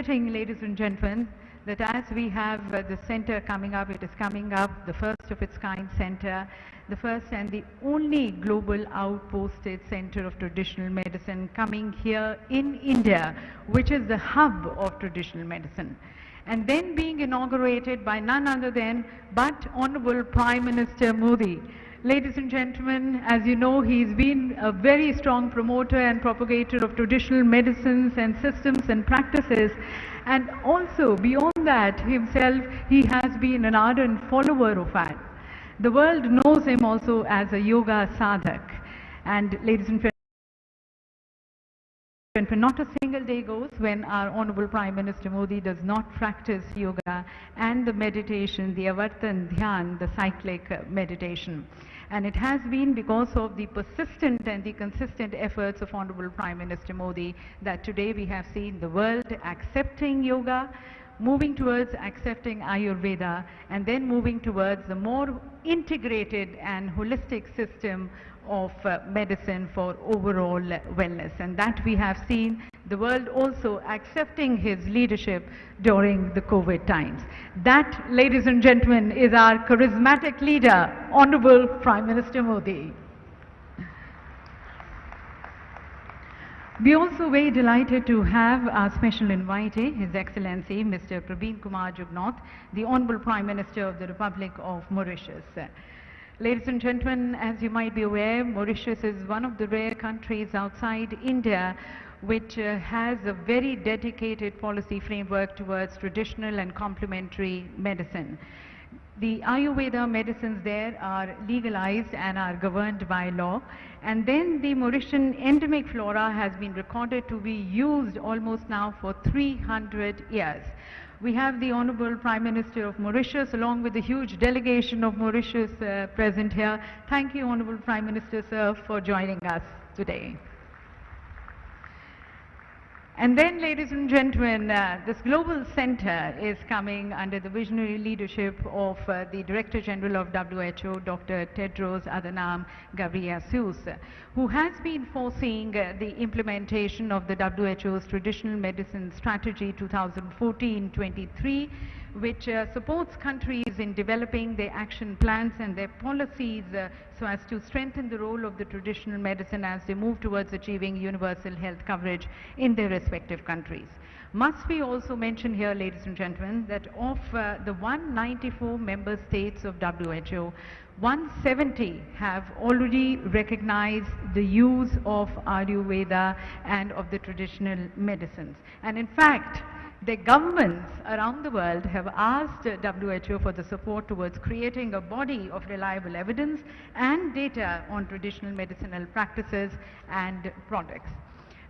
befitting, ladies and gentlemen, that as we have the center coming up, it is coming up, the first of its kind center, the first and the only global outposted center of traditional medicine coming here in India, which is the hub of traditional medicine. And then being inaugurated by none other than but Honourable Prime Minister Modi. Ladies and gentlemen, as you know, he's been a very strong promoter and propagator of traditional medicines and systems and practices. And also, beyond that, himself, he has been an ardent follower of that. The world knows him also as a yoga sadhak. And ladies and gentlemen, not a single day goes when our Honourable Prime Minister Modi does not practice yoga and the meditation, the avartan dhyan, the cyclic meditation. And it has been because of the persistent and the consistent efforts of Honourable Prime Minister Modi that today we have seen the world accepting yoga, moving towards accepting Ayurveda, and then moving towards the more integrated and holistic system of medicine for overall wellness. And that we have seen the world also accepting his leadership during the COVID times. That, ladies and gentlemen, is our charismatic leader, Honourable Prime Minister Modi. We are also very delighted to have our special invitee, His Excellency Mr. Praveen Kumar Jugnauth, the Honourable Prime Minister of the Republic of Mauritius. Ladies and gentlemen, as you might be aware, Mauritius is one of the rare countries outside India which has a very dedicated policy framework towards traditional and complementary medicine. The Ayurveda medicines there are legalized and are governed by law, and then the Mauritian endemic flora has been recorded to be used almost now for 300 years. We have the Honourable Prime Minister of Mauritius along with the huge delegation of Mauritius present here. Thank you, Honourable Prime Minister, sir, for joining us today. And then, ladies and gentlemen, this global center is coming under the visionary leadership of the Director General of WHO, Dr. Tedros Adhanom Ghebreyesus, who has been foreseeing the implementation of the WHO's Traditional Medicine Strategy 2014-23, which supports countries in developing their action plans and their policies so as to strengthen the role of the traditional medicine as they move towards achieving universal health coverage in their respective countries. Must we also mention here, ladies and gentlemen, that of the 194 member states of WHO, 170 have already recognized the use of Ayurveda and of the traditional medicines. And in fact, the governments around the world have asked WHO for the support towards creating a body of reliable evidence and data on traditional medicinal practices and products.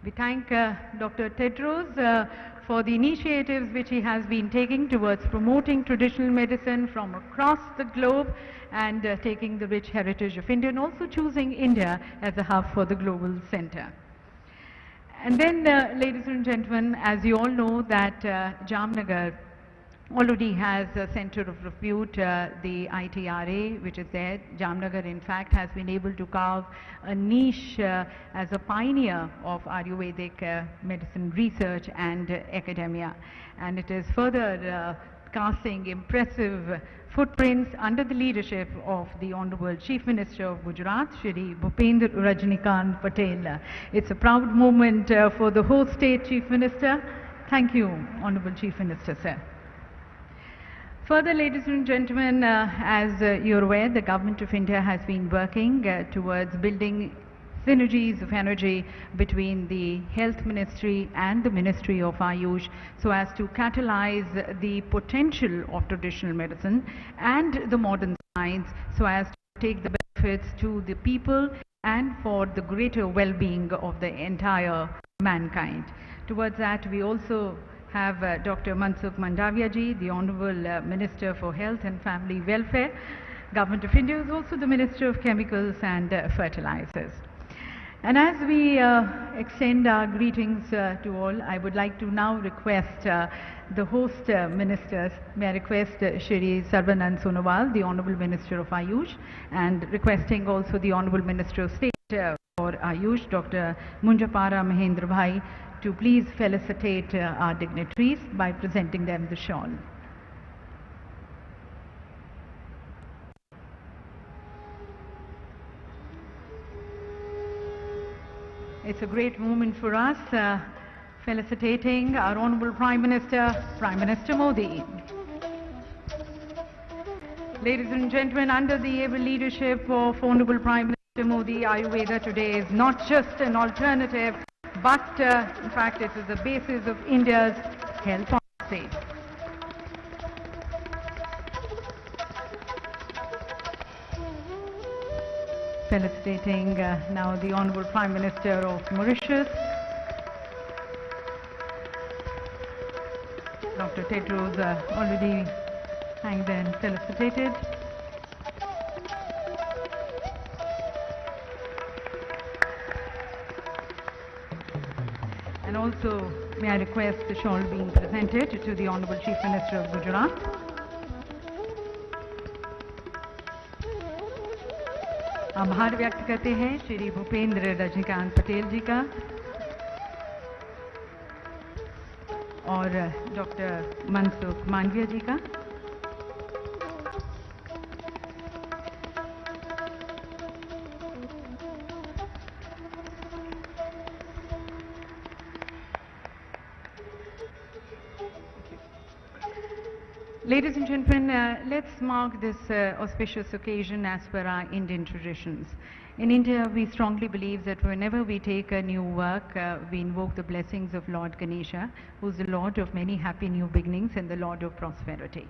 We thank Dr. Tedros for the initiatives which he has been taking towards promoting traditional medicine from across the globe and taking the rich heritage of India and also choosing India as a hub for the global center. And then, ladies and gentlemen, as you all know that Jamnagar already has a center of repute, the ITRA, which is there. Jamnagar, in fact, has been able to carve a niche as a pioneer of Ayurvedic medicine research and academia. And it is further casting impressive footprints under the leadership of the Honourable Chief Minister of Gujarat, Shri Bhupendra Rajnikant Patel. It's a proud moment for the whole state, Chief Minister. Thank you, Honourable Chief Minister, sir. Further, ladies and gentlemen, as you're aware, the Government of India has been working towards building synergies of energy between the Health Ministry and the Ministry of Ayush so as to catalyze the potential of traditional medicine and the modern science so as to take the benefits to the people and for the greater well-being of the entire mankind. Towards that, we also have Dr. Mansukh Mandavia ji, the Honourable Minister for Health and Family Welfare. Government of India is also the Minister of Chemicals and Fertilizers. And as we extend our greetings to all, I would like to now request the host ministers. May I request Shri Sarbanand Sonowal, the Honourable Minister of Ayush, and requesting also the Honourable Minister of State for Ayush, Dr. Munjapara Mahendra Bhai, to please felicitate our dignitaries by presenting them the shawl. It's a great moment for us, felicitating our Honourable Prime Minister, Prime Minister Modi. Ladies and gentlemen, under the able leadership of Honourable Prime Minister Modi, Ayurveda today is not just an alternative, but in fact it is the basis of India's health policy. Felicitating now the Honourable Prime Minister of Mauritius, Dr. Tedros, already thanked and felicitated. And also, may I request the shawl being presented to the Honourable Chief Minister of Gujarat. आभार व्यक्त करते हैं श्री भूपेंद्र रजनीकांत पटेल जी का और doctor Mansukh Mandaviya जी का। Ladies and gentlemen, let's mark this auspicious occasion as per our Indian traditions. In India, we strongly believe that whenever we take a new work, we invoke the blessings of Lord Ganesha, who is the Lord of many happy new beginnings and the Lord of prosperity.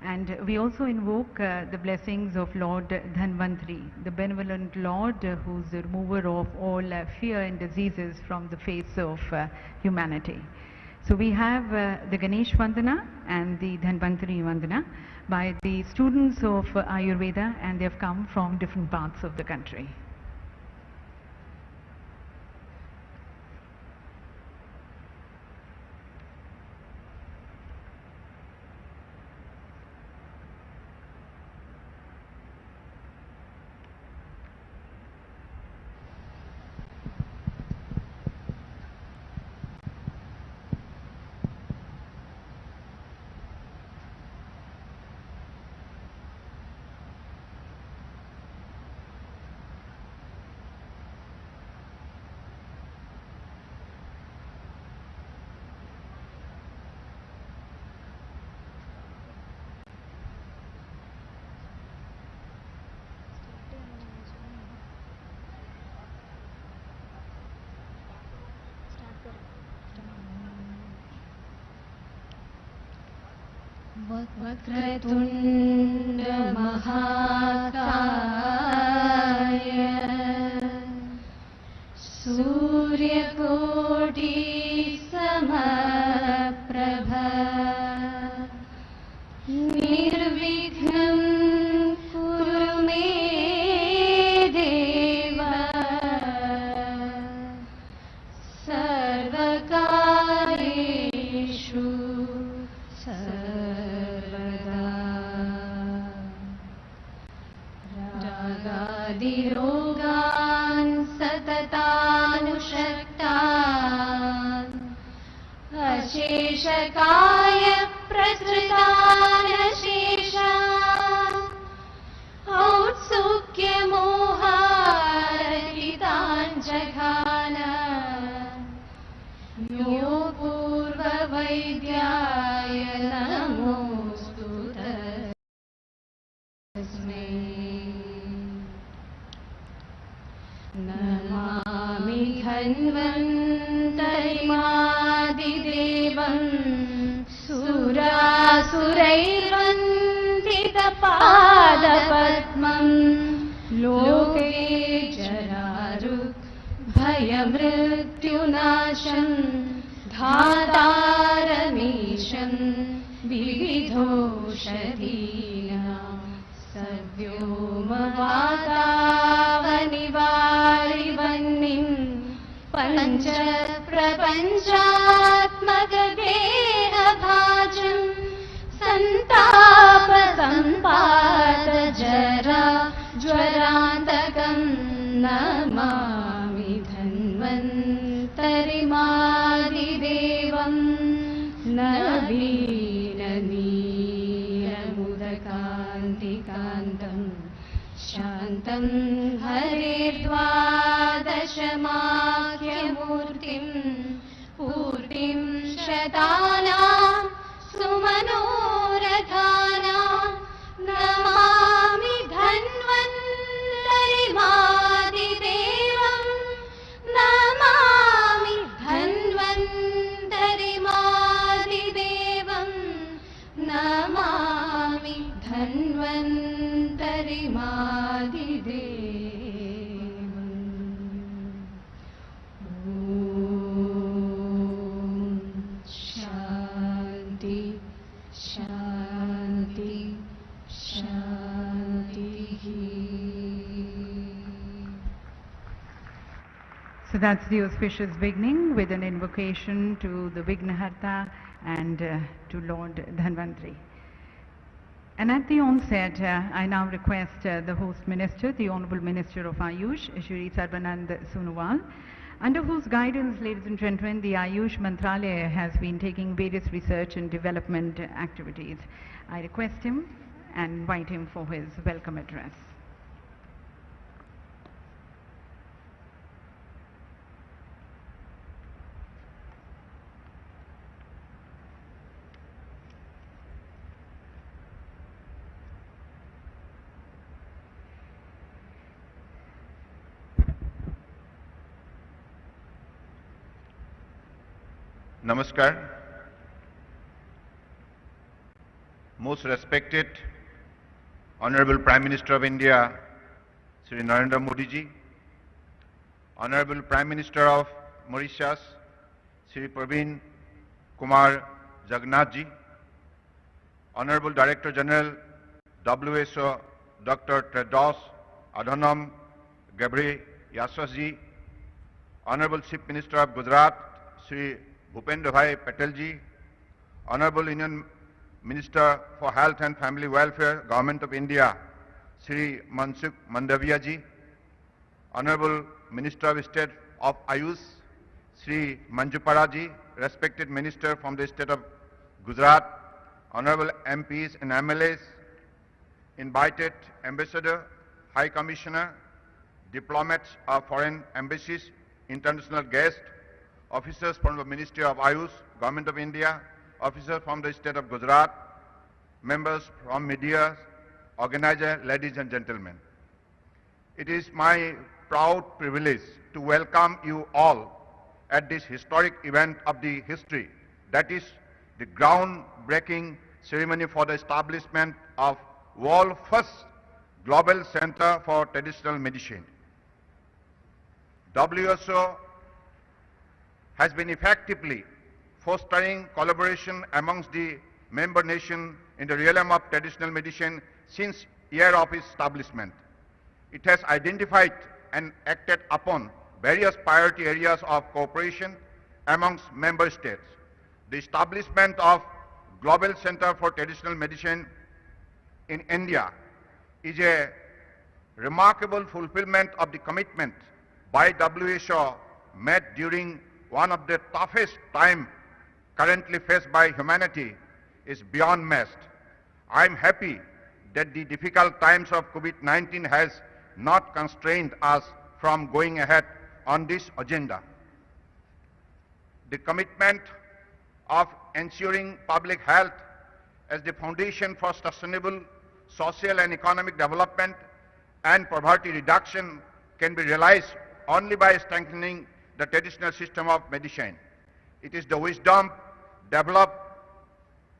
And we also invoke the blessings of Lord Dhanvantri, the benevolent Lord who is the remover of all fear and diseases from the face of humanity. So we have the Ganesh Vandana and the Dhanvantari Vandana by the students of Ayurveda, and they have come from different parts of the country. वक्रतुण्ड महाकाय सूर्यकोटि समप्रभ निर्विघ्नं कुरु मे देव सर्वकार्येषु रोगान् सततानुषक्तान् अशेषकाय प्रसृतान् शेषान् औत्सुक्यमोहारहितान् जघान यो पूर्ववैद्याय नमोऽस्तु तस्मै। नमामि धन्वन्तरिमादिदेवं सुरासुरैर्वन्दितपादपद्मं लोके जरारुग्भयमृत्युनाशं धातारमीशं विविधोषधीनां सद्योमवातावनिवारिवह्निं पञ्च प्रपञ्चात्मकदेहभाजं सन्तापसम्पातजरा ज्वरान्तकं नमामि धन्वन्तरिमा नवीननीलमुदकान्तिकान्तं शान्तं हरेर्द्वादशमाख्यमूर्तिं पूर्तिं शतानां सुमनोरथानां नमामि धन्वन्तरिमादिदेवं नमामि धन्वन्तरिमादिदेवं नमामि धन्वन्तरिमादिदेवम्। शान्ति शान्ति शान्तिः। So that's the auspicious beginning with an invocation to the Vignaharta and to Lord Dhanvantri. And at the onset, I now request the host minister, the Honourable Minister of Ayush, Shri Sarbanand Sonowal, under whose guidance, ladies and gentlemen, the Ayush Mantralaya has been taking various research and development activities. I request him and invite him for his welcome address. Namaskar. Most respected Honourable Prime Minister of India, Sri Narendra Modi ji, Honourable Prime Minister of Mauritius, Sri Praveen Kumar Jagannath ji, Honourable Director General WHO Dr. Tedros Adhanom Ghebreyesus ji, Honourable Chief Minister of Gujarat, Sri Bhupendra Bhai Patel ji, Honourable Union Minister for Health and Family Welfare, Government of India, Sri Mansukh Mandaviya ji, Honourable Minister of State of Ayush, Sri Manjupara ji, respected Minister from the State of Gujarat, Honourable MPs and MLAs, invited Ambassador, High Commissioner, diplomats of foreign embassies, international guests, officers from the Ministry of Ayush, Government of India, officers from the State of Gujarat, members from media, organizers, ladies and gentlemen. It is my proud privilege to welcome you all at this historic event of the history, that is the groundbreaking ceremony for the establishment of world's first global center for traditional medicine. WHO has been effectively fostering collaboration amongst the member nations in the realm of traditional medicine since year of its establishment. It has identified and acted upon various priority areas of cooperation amongst member states. The establishment of Global Center for Traditional Medicine in India is a remarkable fulfillment of the commitment by WHO made during one of the toughest times currently faced by humanity is beyond matched. I am happy that the difficult times of COVID-19 has not constrained us from going ahead on this agenda. The commitment of ensuring public health as the foundation for sustainable social and economic development and poverty reduction can be realized only by strengthening the traditional system of medicine. It is the wisdom developed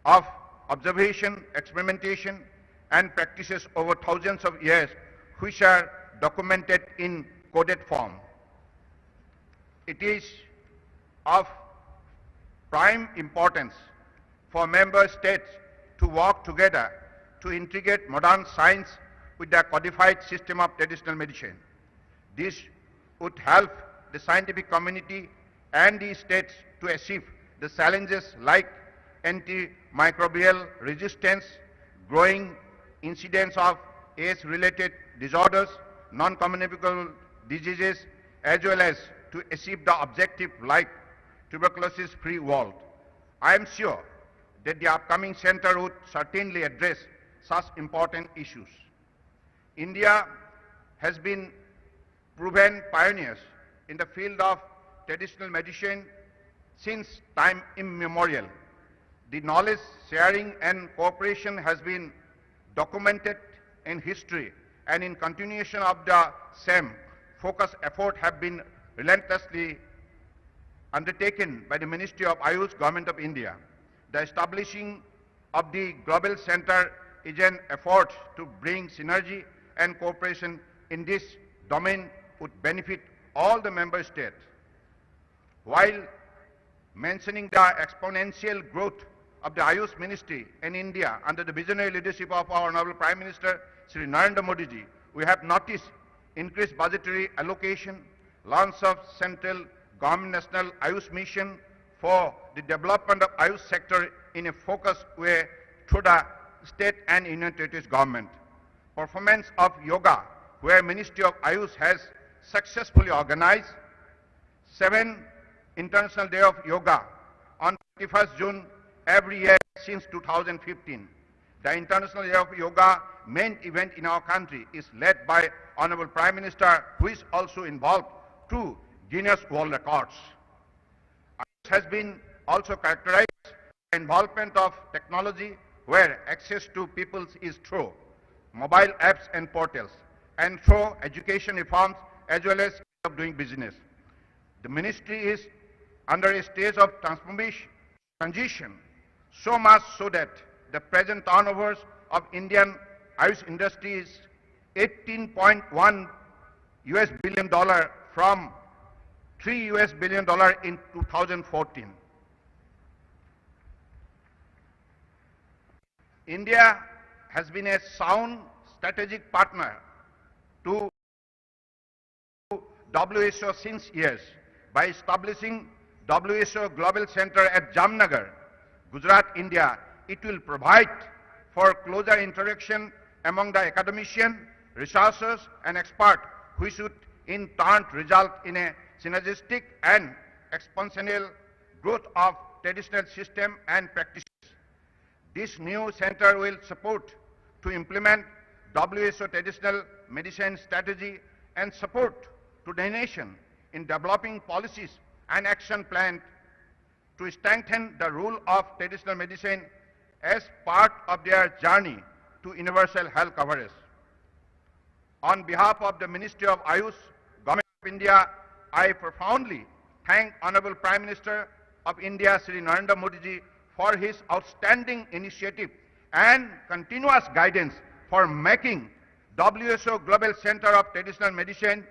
of observation, experimentation, and practices over thousands of years which are documented in coded form. It is of prime importance for member states to work together to integrate modern science with the codified system of traditional medicine. This would help the scientific community and the states to achieve the challenges like antimicrobial resistance, growing incidence of age-related disorders, non-communicable diseases, as well as to achieve the objective like tuberculosis-free world. I am sure that the upcoming center would certainly address such important issues. India has been proven pioneers in the field of traditional medicine since time immemorial. The knowledge sharing and cooperation has been documented in history, and in continuation of the same, focused effort have been relentlessly undertaken by the Ministry of Ayush, Government of India. The establishing of the Global Center is an effort to bring synergy and cooperation in this domain would benefit all the member states. While mentioning the exponential growth of the Ayush Ministry in India under the visionary leadership of our Honourable Prime Minister, Sri Narendra Modi ji, we have noticed increased budgetary allocation, launch of Central Government National Ayush Mission for the development of Ayush sector in a focused way through the state and Union Territories government. Performance of yoga, where Ministry of Ayush has successfully organized 7 International Day of Yoga on 21st June every year since 2015. The International Day of Yoga main event in our country is led by Honourable Prime Minister, who is also involved through Guinness World Records. Ayush has been also characterized by involvement of technology, where access to people is through mobile apps and portals, and through education reforms as well as of doing business. The ministry is under a stage of transition, so much so that the present turnovers of Indian Ayush industry is $18.1 billion from $3 billion in 2014. India has been a sound strategic partner to WHO since years. By establishing WHO Global Center at Jamnagar, Gujarat, India, it will provide for closer interaction among the academicians, researchers and experts, which should in turn result in a synergistic and exponential growth of traditional system and practices. This new center will support to implement WHO traditional medicine strategy and support to the nation in developing policies and action plans to strengthen the role of traditional medicine as part of their journey to universal health coverage. On behalf of the Ministry of Ayush, Government of India, I profoundly thank Honourable Prime Minister of India, Sri Narendra Modi ji, for his outstanding initiative and continuous guidance for making WHO Global Center of Traditional Medicine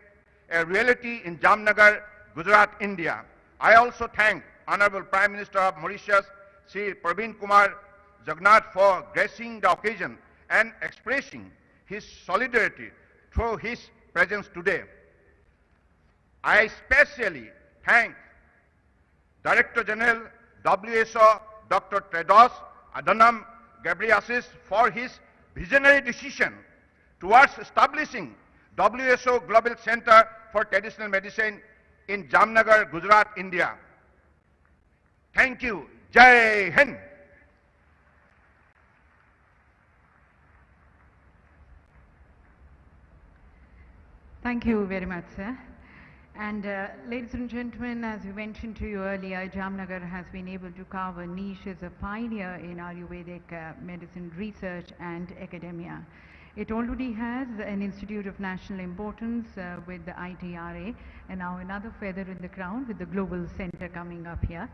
a reality in Jamnagar, Gujarat, India. I also thank Honourable Prime Minister of Mauritius, Sri Praveen Kumar Jagannath, for gracing the occasion and expressing his solidarity through his presence today. I especially thank Director General WHO Dr. Tedros Adhanom Ghebreyesus for his visionary decision towards establishing WHO Global Center for Traditional Medicine in Jamnagar, Gujarat, India. Thank you. Jai Hind. Thank you very much, sir. And ladies and gentlemen, as we mentioned to you earlier, Jamnagar has been able to carve a niche as a pioneer in Ayurvedic medicine research and academia. It already has an institute of national importance with the ITRA, and now another feather in the crown with the Global Center coming up here.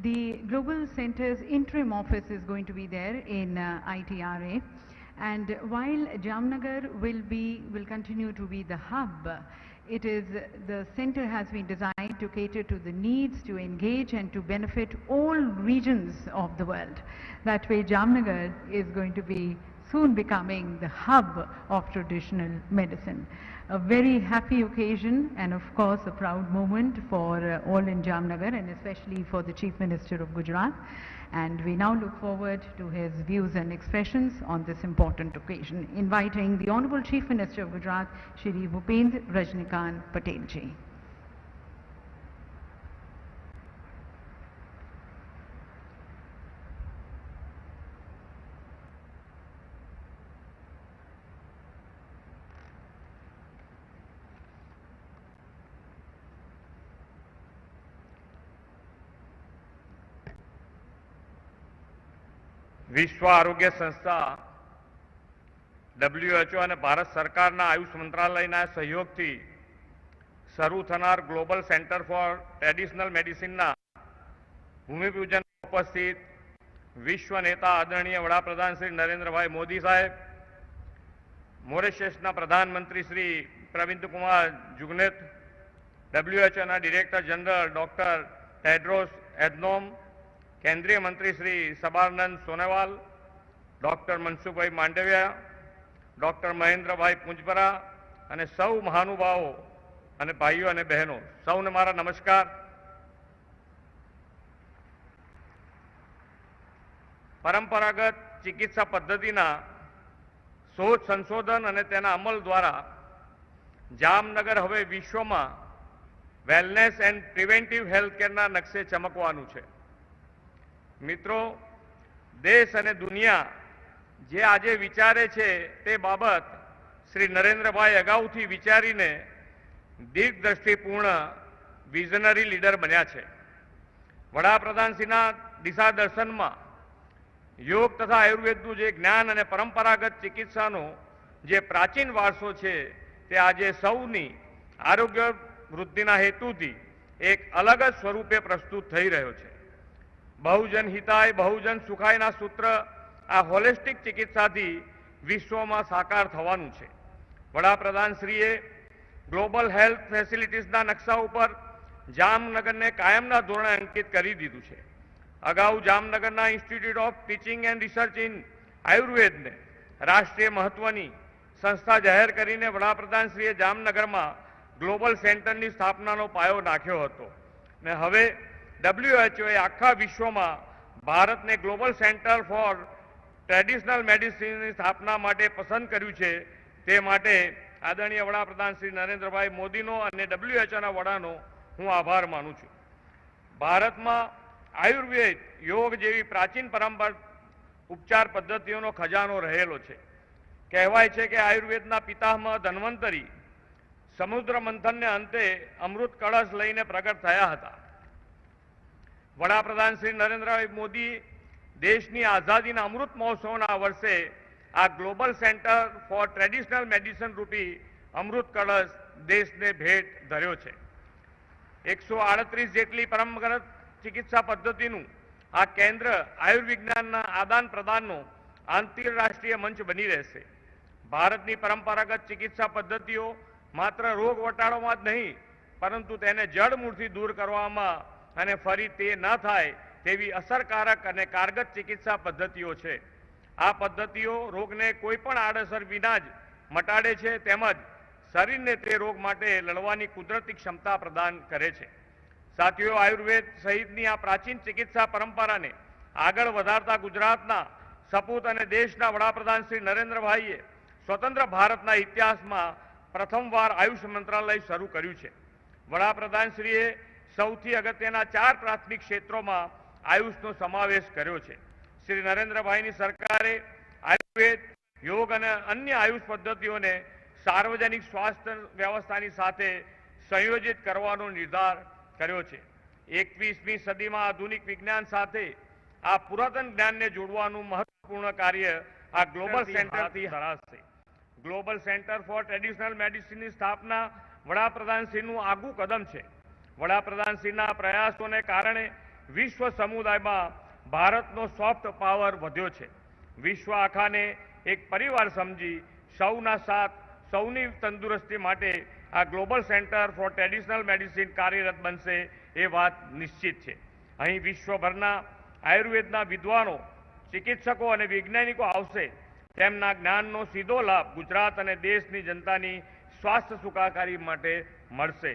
The Global Center's interim office is going to be there in ITRA, and while Jamnagar will continue to be the hub, the center has been designed to cater to the needs, to engage and to benefit all regions of the world. That way Jamnagar is going to be soon becoming the hub of traditional medicine. A very happy occasion and of course a proud moment for all in Jamnagar, and especially for the Chief Minister of Gujarat. And we now look forward to his views and expressions on this important occasion, inviting the Honourable Chief Minister of Gujarat, Shri Bhupendra Rajnikant Patel ji. વિશ્વ આરોગ્ય સંસ્થા WHO અને ભારત સરકારના આયુષ મંત્રાલયના સહયોગથી શરૂ થનાર global centre for traditional મેડિસિનના ભૂમિપૂજન ઉપસ્થિત વિશ્વ નેતા આદરણીય વડાપ્રધાન શ્રી નરેન્દ્રભાઈ મોદી સાહેબ, મોરિશિયસના પ્રધાનમંત્રી શ્રી પ્રવિંદ કુમાર જુગનેત, WHOના director general doctor Tedros Adhanom, કેન્દ્રીય મંત્રી શ્રી સબાનંદ સોનોવાલ, ડોક્ટર મનસુખભાઈ માંડવિયા, ડોક્ટર મહેન્દ્રભાઈ પુંજપરા અને સૌ મહાનુભાવો અને ભાઈઓ અને બહેનો, સૌને મારા નમસ્કાર. પરંપરાગત ચિકિત્સા પદ્ધતિના શોધ સંશોધન અને તેના અમલ દ્વારા જામનગર હવે વિશ્વમાં વેલનેસ એન્ડ પ્રિવેન્ટિવ હેલ્થ કેરના નકશે ચમકવાનું છે. મિત્રો, દેશ અને દુનિયા જે આજે વિચારે છે તે બાબત શ્રી નરેન્દ્રભાઈ અગાઉથી વિચારીને દીર્ઘદ્રષ્ટિપૂર્ણ વિઝનરી લીડર બન્યા છે. વડાપ્રધાનશ્રીના દિશા દર્શનમાં યોગ તથા આયુર્વેદનું જે જ્ઞાન અને પરંપરાગત ચિકિત્સાનો જે પ્રાચીન વારસો છે તે આજે સૌની આરોગ્ય વૃદ્ધિના હેતુથી એક અલગ જ સ્વરૂપે પ્રસ્તુત થઈ રહ્યો છે. બહુજન હિતાય બહુજન સુખાયના સૂત્ર આ હોલિસ્ટિક ચિકિત્સાથી વિશ્વમાં સાકાર થવાનું છે. વડાપ્રધાનશ્રીએ ગ્લોબલ હેલ્થ ફેસિલિટીઝના નકશા ઉપર જામનગરને કાયમના ધોરણે અંકિત કરી દીધું છે. અગાઉ જામનગરના institute of teaching and research in આયુર્વેદને રાષ્ટ્રીય મહત્વની સંસ્થા જાહેર કરીને વડાપ્રધાનશ્રીએ જામનગરમાં ગ્લોબલ સેન્ટરની સ્થાપનાનો પાયો નાખ્યો હતો ને હવે WHOએ આખા વિશ્વમાં ભારતને ગ્લોબલ સેન્ટર ફોર ટ્રેડિશનલ મેડિસિનની સ્થાપના માટે પસંદ કર્યું છે. તે માટે આદરણીય વડાપ્રધાન શ્રી નરેન્દ્રભાઈ મોદીનો અને WHOના વડાનો હું આભાર માનું છું. ભારતમાં આયુર્વેદ યોગ જેવી પ્રાચીન પરંપરા ઉપચાર પદ્ધતિઓનો ખજાનો રહેલો છે. કહેવાય છે કે આયુર્વેદના પિતામહ ધન્વંતરી સમુદ્ર મંથનને અંતે અમૃત કળશ લઈને પ્રગટ થયા હતા. વડાપ્રધાન શ્રી નરેન્દ્રભાઈ મોદી દેશની આઝાદીના અમૃત મહોત્સવના વર્ષે આ global centre for traditional medicine રૂપી અમૃત કળશ દેશને ભેટ ધર્યો છે. 138 જેટલી પરંપરાગત ચિકિત્સા પદ્ધતિનું આ કેન્દ્ર આયુર્વિજ્ઞાનના આદાન પ્રદાનનો આંતરરાષ્ટ્રીય મંચ બની રહેશે. ભારતની પરંપરાગત ચિકિત્સા પદ્ધતિઓ માત્ર રોગ વટાળોમાં જ નહીં પરંતુ તેને જડમૂળથી દૂર કરવામાં અને ફરી તે ન થાય તેવી અસરકારક અને કારગર ચિકિત્સા પદ્ધતિઓ છે. આ પદ્ધતિઓ રોગને કોઈ પણ આડઅસર વિના જ મટાડે છે તેમજ શરીરને તે રોગ માટે લડવાની કુદરતી ક્ષમતા પ્રદાન કરે છે. સાથીઓ, આયુર્વેદ સહિતની આ પ્રાચીન ચિકિત્સા પરંપરાને આગળ વધારતા ગુજરાતના સપૂત અને દેશના વડાપ્રધાન શ્રી નરેન્દ્રભાઈએ સ્વતંત્ર ભારતના ઇતિહાસમાં પ્રથમવાર આયુષ મંત્રાલય શરૂ કર્યું છે. વડાપ્રધાનશ્રીએ સૌથી અગત્યના 4 પ્રાથમિક ક્ષેત્રોમાં આયુષનો સમાવેશ કર્યો છે. શ્રી નરેન્દ્રભાઈની સરકારે આયુર્વેદ, યોગ અને અન્ય આયુષ પદ્ધતિઓને સાર્વજનિક સ્વાસ્થ્ય વ્યવસ્થાની સાથે સંયોજિત કરવાનો નિર્ધાર કર્યો છે. 21મી સદીમાં આધુનિક વિજ્ઞાન સાથે આ પુરાતન જ્ઞાનને જોડવાનું મહત્વપૂર્ણ કાર્ય આ ગ્લોબલ સેન્ટરથી થશે. ગ્લોબલ સેન્ટર ફોર ટ્રેડિશનલ મેડિસિનની સ્થાપના વડાપ્રધાનશ્રીનું આગવું કદમ છે. વડાપ્રધાનશ્રીના પ્રયાસોને કારણે વિશ્વ સમુદાયમાં ભારતનો સોફ્ટ પાવર વધ્યો છે. વિશ્વ આખાને એક પરિવાર સમજી સૌના સાથ, સૌની તંદુરસ્તી માટે આ global centre for traditional medicine કાર્યરત બનશે એ વાત નિશ્ચિત છે. અહીં વિશ્વભરના આયુર્વેદના વિદ્વાનો, ચિકિત્સકો અને વૈજ્ઞાનિકો આવશે. તેમના જ્ઞાનનો સીધો લાભ ગુજરાત અને દેશની જનતાની સ્વાસ્થ્ય સુખાકારી માટે મળશે.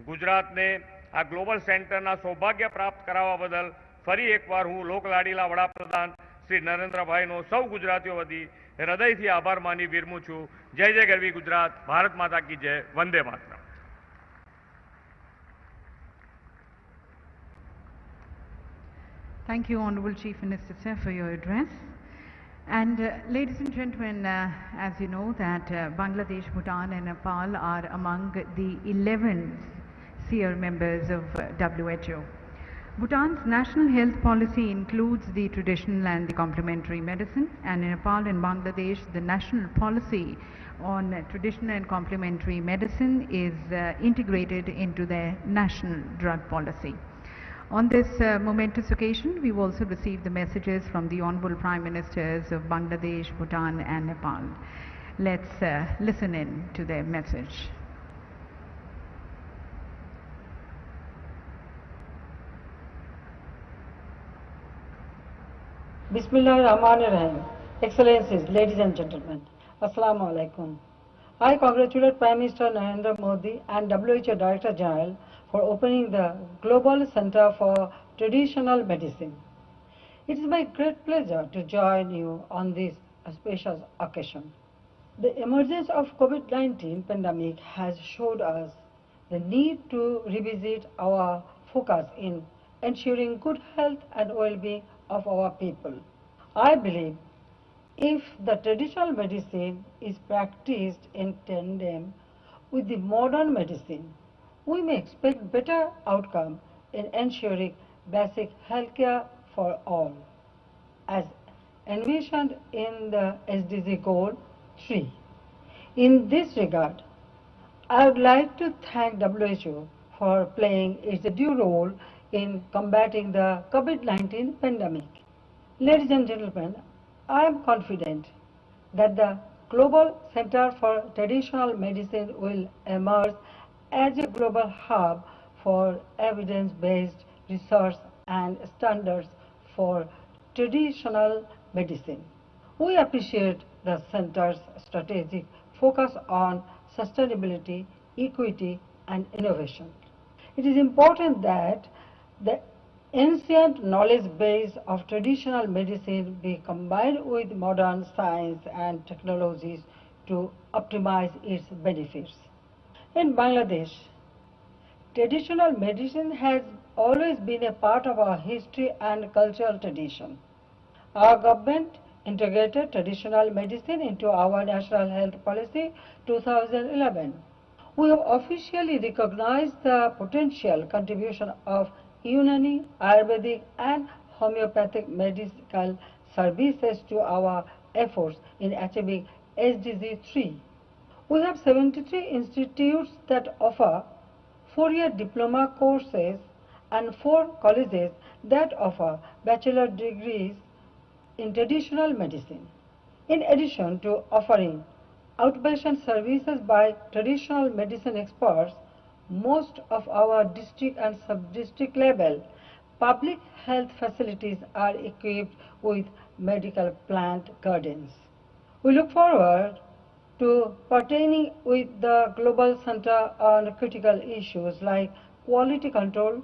ગુજરાતને આ ગ્લોબલ સેન્ટરના સૌભાગ્ય પ્રાપ્ત કરાવવા બદલ ફરી એકવાર હું લોકલાડીલા વડાપ્રધાન શ્રી નરેન્દ્રભાઈનો સૌ ગુજરાતીઓ વતી હૃદયથી આભાર માની વિરમું છું. જય જય ગરવી ગુજરાત. ભારત માતા કી જય. Vande Mataram. Thank you, Honourable Chief Minister Sir, for your address. And ladies and gentlemen, as you know that Bangladesh, Bhutan and Nepal are among the 11 SEER members of WHO. Bhutan's national health policy includes the traditional and the complementary medicine, and in Nepal and Bangladesh, the national policy on traditional and complementary medicine is integrated into their national drug policy. On this momentous occasion, we've also received the messages from the Honourable Prime Ministers of Bangladesh, Bhutan and Nepal. Let's listen in to their message. Bismillahirrahmanirrahim. Excellencies, ladies and gentlemen, Assalamu alaikum. I congratulate Prime Minister Narendra Modi and WHO Director General for opening the Global Center for Traditional Medicine. It is my great pleasure to join you on this auspicious occasion. The emergence of COVID-19 pandemic has showed us the need to revisit our focus in ensuring good health and well-being of our people. I believe if the traditional medicine is practiced in tandem with the modern medicine, we may expect better outcome in ensuring basic healthcare for all, as envisioned in the SDG Goal 3. In this regard, I would like to thank WHO for playing its due role in combating the COVID-19 pandemic. Ladies and gentlemen, I am confident that the Global Center for Traditional Medicine will emerge as a global hub for evidence-based research and standards for traditional medicine. We appreciate the Center's strategic focus on sustainability, equity, and innovation. It is important that the ancient knowledge base of traditional medicine be combined with modern science and technologies to optimize its benefits. In Bangladesh, traditional medicine has always been a part of our history and cultural tradition. Our government integrated traditional medicine into our National Health Policy 2011. We have officially recognized the potential contribution of Unani, Ayurvedic and homeopathic medical services to our efforts in achieving SDG 3. We have 73 institutes that offer 4-year diploma courses and 4 colleges that offer bachelor degrees in traditional medicine. In addition to offering outpatient services by traditional medicine experts, most of our district and sub-district level public health facilities are equipped with medical plant gardens. We look forward to partnering with the Global Center on critical issues like quality control,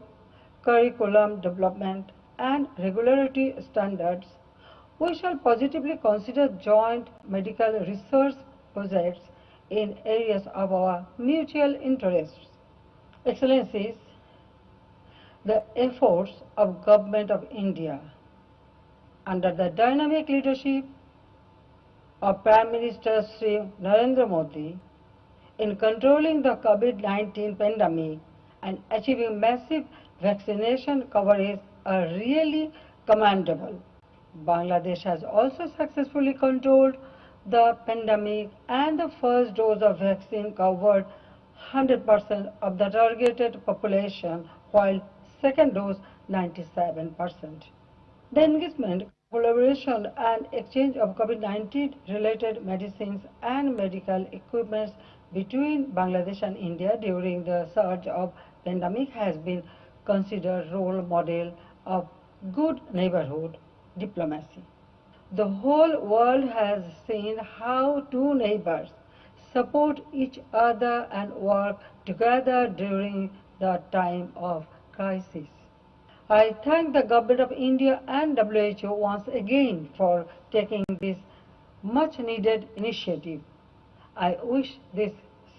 curriculum development, and regularity standards. We shall positively consider joint medical research projects in areas of our mutual interests. Excellencies, the efforts of Government of India under the dynamic leadership of Prime Minister Shri Narendra Modi in controlling the COVID-19 pandemic and achieving massive vaccination coverage are really commendable. Bangladesh has also successfully controlled the pandemic, and the first dose of vaccine covered 100% of the targeted population, while second dose 97%. The engagement, collaboration and exchange of COVID-19 related medicines and medical equipment between Bangladesh and India during the surge of pandemic has been considered role model of good neighborhood diplomacy. The whole world has seen how two neighbors support each other and work together during the time of crisis. I thank the Government of India and WHO once again for taking this much needed initiative. I wish this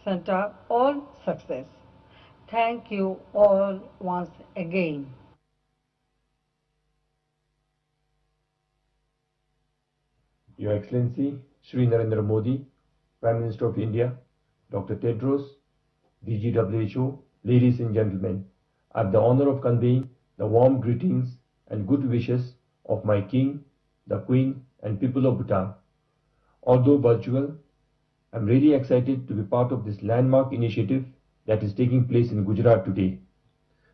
center all success. Thank you all once again. Your Excellency, Shri Narendra Modi, Prime Minister of India, Dr. Tedros, DG WHO, ladies and gentlemen, I have the honor of conveying the warm greetings and good wishes of my King, the Queen and people of Bhutan. Although virtual, I'm really excited to be part of this landmark initiative that is taking place in Gujarat today.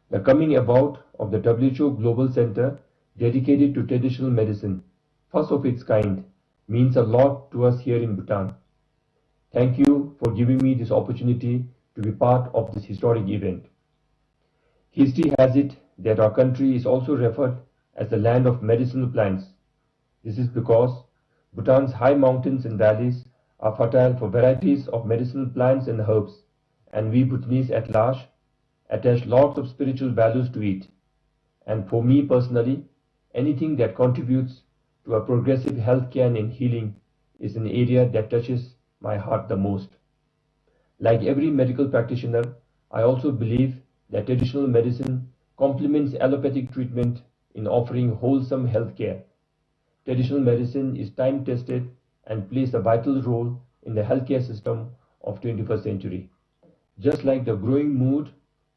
The coming about of the WHO Global Center dedicated to traditional medicine, first of its kind, means a lot to us here in Bhutan. Thank you for giving me this opportunity to be part of this historic event. History has it that our country is also referred as the land of medicinal plants. This is because Bhutan's high mountains and valleys are fertile for varieties of medicinal plants and herbs, and we Bhutanese at large attach lots of spiritual values to it. And for me personally, anything that contributes to a progressive healthcare and healing is an area that touches my heart the most. Like every medical practitioner, I also believe that traditional medicine complements allopathic treatment in offering wholesome healthcare. Traditional medicine is time-tested and plays a vital role in the healthcare system of 21st century. Just like the growing mood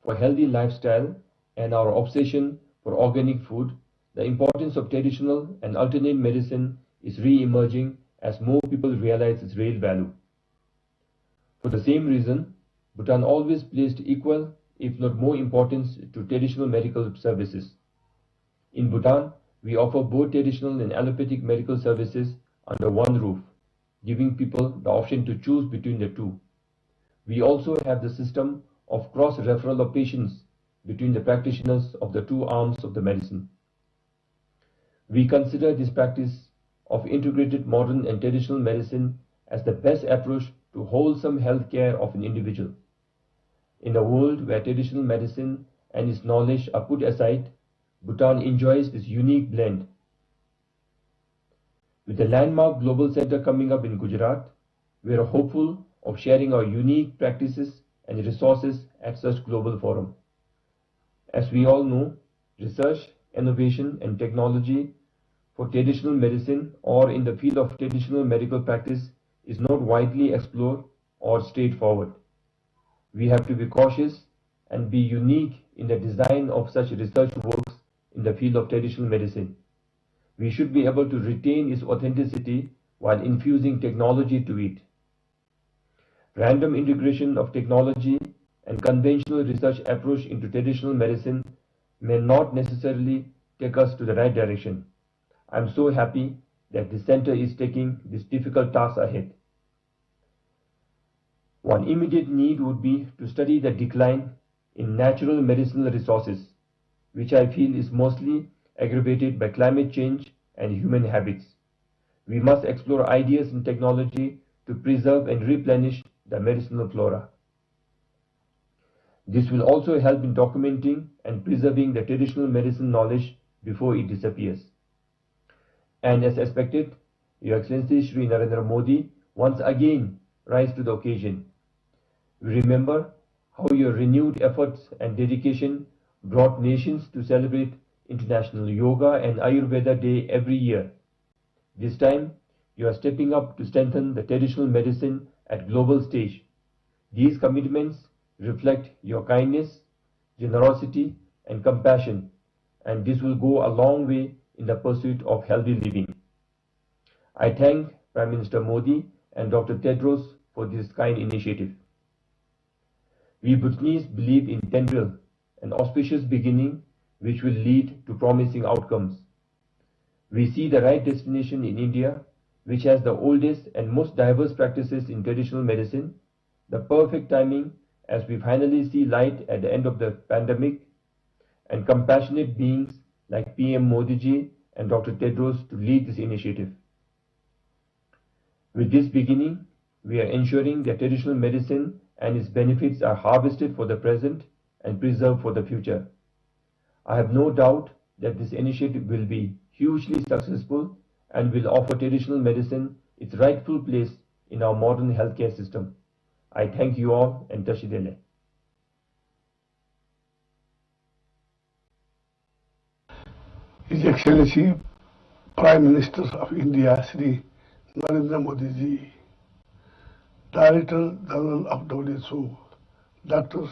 for healthy lifestyle and our obsession for organic food, the importance of traditional and alternate medicine is re-emerging as more people realize its real value. For the same reason, Bhutan always placed equal, if not more importance to traditional medical services. In Bhutan, we offer both traditional and allopathic medical services under one roof, giving people the option to choose between the two. We also have the system of cross-referral of patients between the practitioners of the two arms of the medicine. We consider this practice of integrated modern and traditional medicine as the best approach to wholesome health care of an individual. In a world where traditional medicine and its knowledge are put aside, Bhutan enjoys this unique blend. With the landmark global center coming up in Gujarat, we are hopeful of sharing our unique practices and resources at such global forum. As we all know, research, innovation and technology for traditional medicine or in the field of traditional medical practice is not widely explored or straightforward. We have to be cautious and be unique in the design of such research works in the field of traditional medicine. We should be able to retain its authenticity while infusing technology to it. Random integration of technology and conventional research approach into traditional medicine may not necessarily take us to the right direction. I am so happy that the center is taking this difficult task ahead. One immediate need would be to study the decline in natural medicinal resources, which I feel is mostly aggravated by climate change and human habits. We must explore ideas and technology to preserve and replenish the medicinal flora. This will also help in documenting and preserving the traditional medicine knowledge before it disappears. And as expected, Your Excellency Shri Narendra Modi once again rise to the occasion. We remember how your renewed efforts and dedication brought nations to celebrate International Yoga and Ayurveda Day every year. This time, you are stepping up to strengthen the traditional medicine at global stage. These commitments reflect your kindness, generosity, and compassion, and this will go a long way in the pursuit of healthy living. I thank Prime Minister Modi and Dr. Tedros for this kind initiative. We Bhutanese believe in tendril, an auspicious beginning which will lead to promising outcomes. We see the right destination in India, which has the oldest and most diverse practices in traditional medicine, the perfect timing as we finally see light at the end of the pandemic, and compassionate beings like PM Modi ji and Dr. Tedros to lead this initiative. With this beginning, we are ensuring that traditional medicine and its benefits are harvested for the present and preserved for the future. I have no doubt that this initiative will be hugely successful and will offer traditional medicine its rightful place in our modern healthcare system. I thank you all and Tashidele. His Excellency Prime Minister of India, Shri Narendra Modi ji, Director General of WHO, Dr.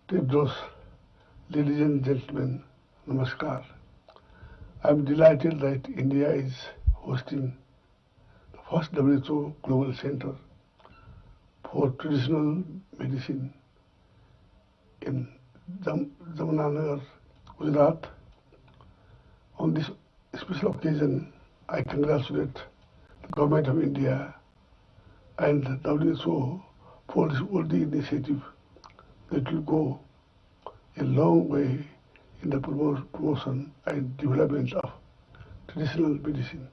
Tedros ladies and gentlemen, namaskar. I am delighted that India is hosting the first WHO Global Center for Traditional Medicine in Jamnagar, Gujarat. On this special occasion, I congratulate the Government of India and the WHO for this worthy initiative that will go a long way in the promotion and development of traditional medicine,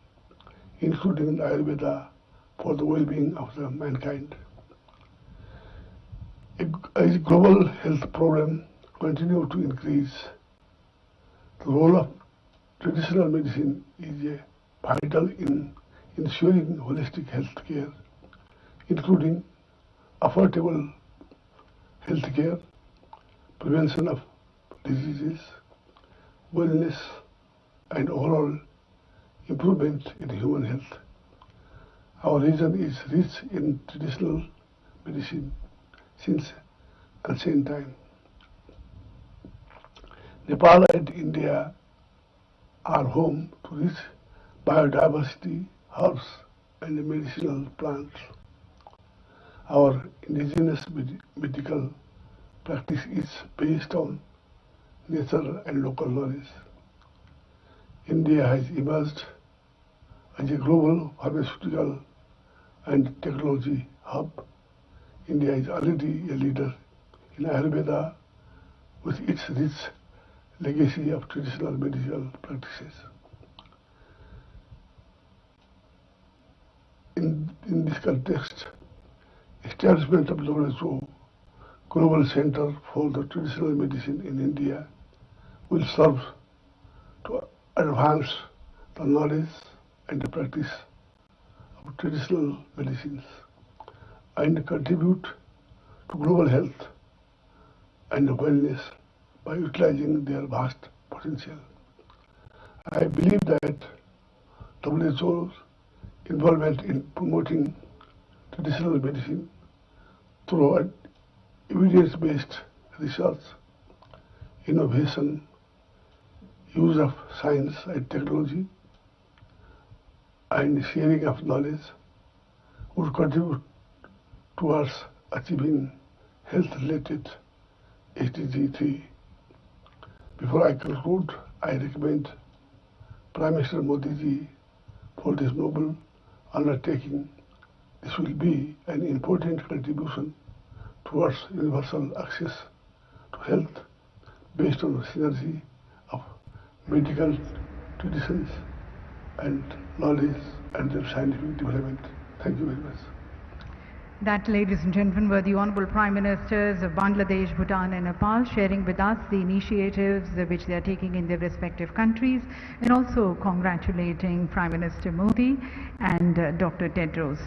including Ayurveda, for the well-being of the mankind. As global health problem continue to increase, the role of traditional medicine is vital in ensuring holistic health care, including affordable health care, prevention of diseases, wellness, and overall improvement in human health. Our region is rich in traditional medicine since ancient time. Nepal and India are home to rich biodiversity, herbs, and medicinal plants. Our indigenous medical practice is based on nature and local knowledge. India has emerged as a global pharmaceutical and technology hub. India is already a leader in Ayurveda with its rich legacy of traditional medical practices. In this context, establishment of WHO Global Center for the Traditional Medicine in India will serve to advance the knowledge and the practice of traditional medicines and contribute to global health and wellness by utilizing their vast potential. I believe that WHO's involvement in promoting traditional medicine through evidence-based research, innovation, use of science and technology, and sharing of knowledge would contribute towards achieving health-related SDG 3. Before I conclude, I recommend Prime Minister Modi ji for this noble undertaking. This will be an important contribution towards universal access to health based on the synergy of medical traditions and knowledge and their scientific development. Thank you very much. That, ladies and gentlemen, were the Honourable Prime Ministers of Bangladesh, Bhutan and Nepal sharing with us the initiatives which they are taking in their respective countries, and also congratulating Prime Minister Modi and Dr. Tedros.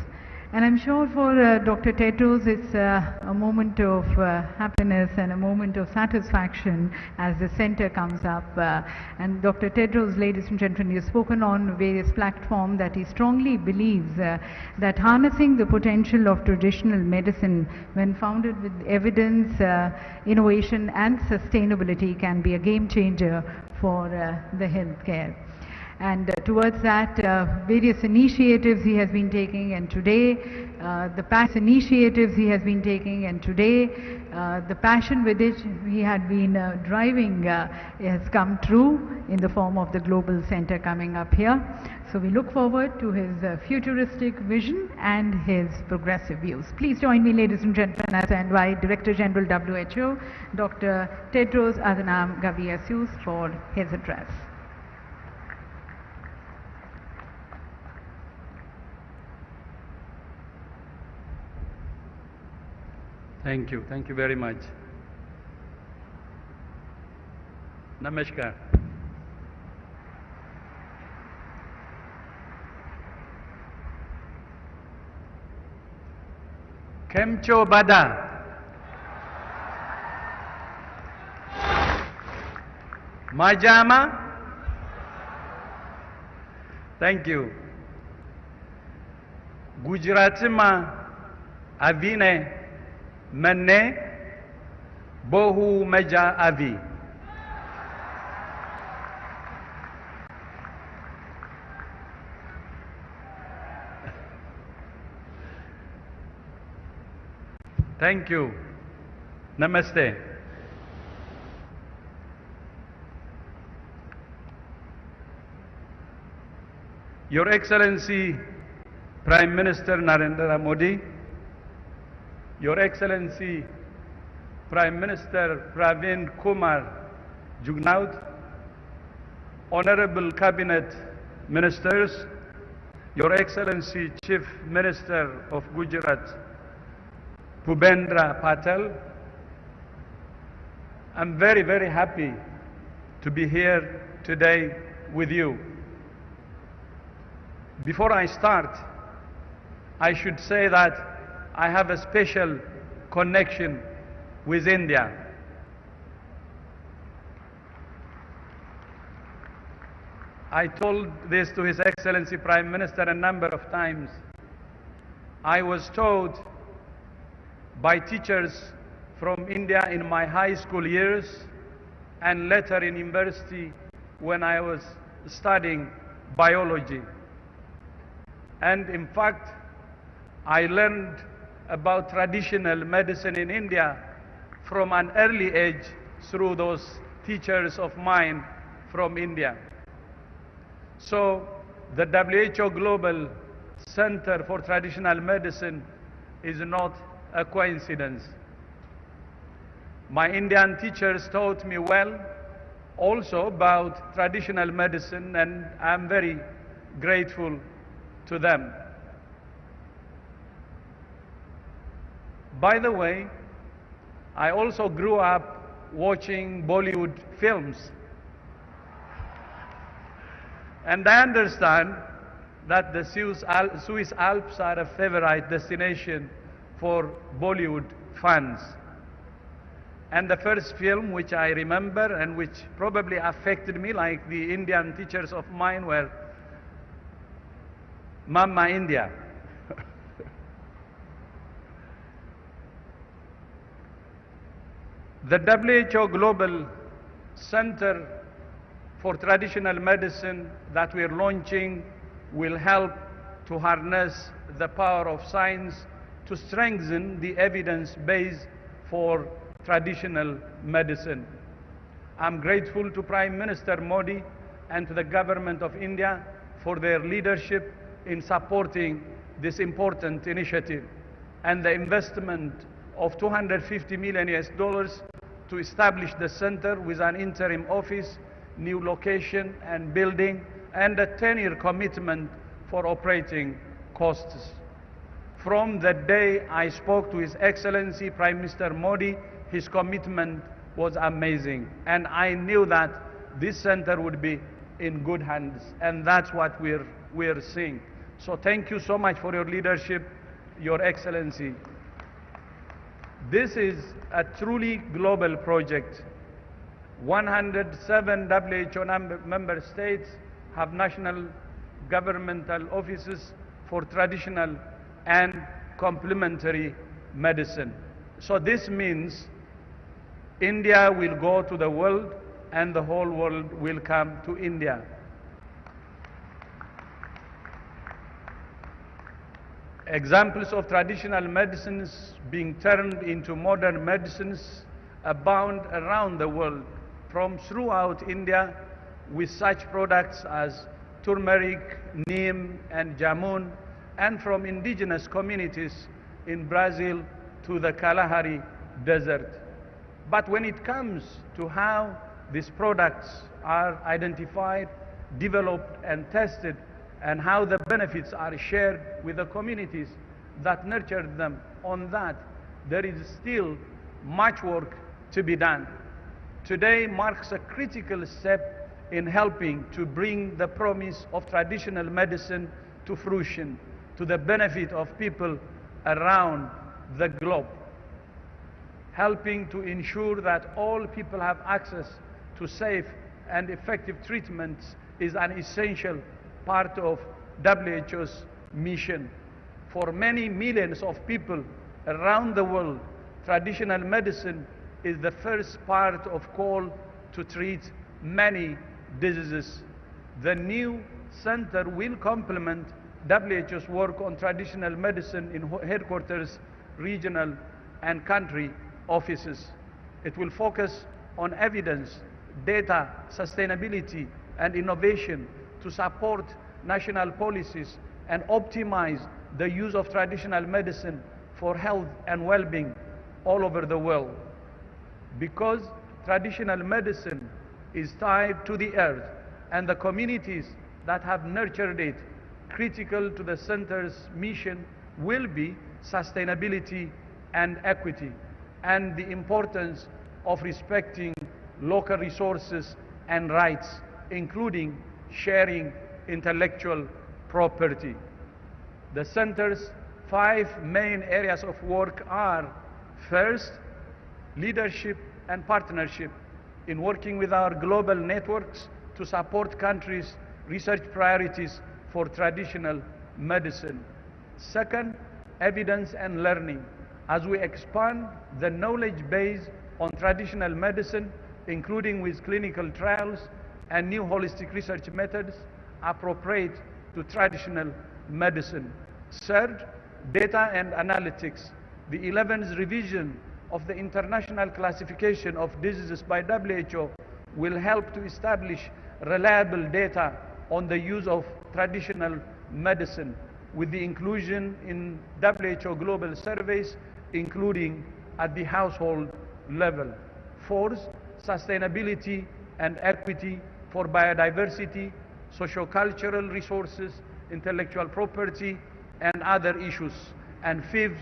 And I'm sure for Dr. Tedros it's a moment of happiness and a moment of satisfaction as the center comes up. And Dr. Tedros, ladies and gentlemen, he has spoken on various platforms that he strongly believes that harnessing the potential of traditional medicine when founded with evidence, innovation and sustainability can be a game changer for the healthcare. And towards that, various initiatives he has been taking, and today the passion with which he had been driving has come true in the form of the Global Center coming up here. So we look forward to his futuristic vision and his progressive views. Please join me, ladies and gentlemen, as I invite Director General WHO, Dr. Tedros Adhanom Ghebreyesus, for his address. Thank you very much. Namaskar. Kemcho Bada. Majama. Thank you. Gujaratima Avine Mane Bohu Meja Avi. Thank you. Namaste. Your Excellency, Prime Minister Narendra Modi, Your Excellency, Prime Minister Praveen Kumar Jugnauth, Honourable Cabinet Ministers, Your Excellency Chief Minister of Gujarat, Bhupendra Patel, I'm very, very happy to be here today with you. Before I start, I should say that I have a special connection with India. I told this to His Excellency Prime Minister a number of times. I was taught by teachers from India in my high school years and later in university when I was studying biology. And in fact, I learned about traditional medicine in India from an early age through those teachers of mine from India. So the WHO Global Center for Traditional Medicine is not a coincidence. My Indian teachers taught me well also about traditional medicine, and I'm very grateful to them. By the way, I also grew up watching Bollywood films. And I understand that the Swiss Alps are a favorite destination for Bollywood fans. And the first film which I remember and which probably affected me like the Indian teachers of mine were Mamma India. The WHO Global Center for Traditional Medicine that we're launching will help to harness the power of science to strengthen the evidence base for traditional medicine. I'm grateful to Prime Minister Modi and to the government of India for their leadership in supporting this important initiative and the investment of $250 million to establish the center with an interim office, new location and building, and a 10-year commitment for operating costs. From the day I spoke to His Excellency Prime Minister Modi, his commitment was amazing, and I knew that this center would be in good hands, and that's what we're seeing. So thank you so much for your leadership, Your Excellency. This is a truly global project. 107 WHO member states have national governmental offices for traditional and complementary medicine. So this means India will go to the world and the whole world will come to India. Examples of traditional medicines being turned into modern medicines abound around the world, from throughout India, with such products as turmeric, neem, and jamun, and from indigenous communities in Brazil to the Kalahari Desert. But when it comes to how these products are identified, developed, and tested, and how the benefits are shared with the communities that nurtured them, on that there is still much work to be done. Today marks a critical step in helping to bring the promise of traditional medicine to fruition, to the benefit of people around the globe, helping to ensure that all people have access to safe and effective treatments is an essential part of WHO's mission. For many millions of people around the world, traditional medicine is the first part of call to treat many diseases. The new center will complement WHO's work on traditional medicine in headquarters, regional and country offices. It will focus on evidence, data, sustainability, and innovation to support national policies and optimize the use of traditional medicine for health and well-being all over the world. Because traditional medicine is tied to the earth and the communities that have nurtured it, critical to the center's mission will be sustainability and equity, and the importance of respecting local resources and rights, including sharing intellectual property. The center's 5 main areas of work are: first, leadership and partnership in working with our global networks to support countries' research priorities for traditional medicine. Second, evidence and learning as we expand the knowledge base on traditional medicine, including with clinical trials and new holistic research methods appropriate to traditional medicine. Third, data and analytics. The 11th revision of the International Classification of Diseases by WHO will help to establish reliable data on the use of traditional medicine with the inclusion in WHO global surveys, including at the household level. Fourth, sustainability and equity for biodiversity, sociocultural resources, intellectual property, and other issues. And fifth,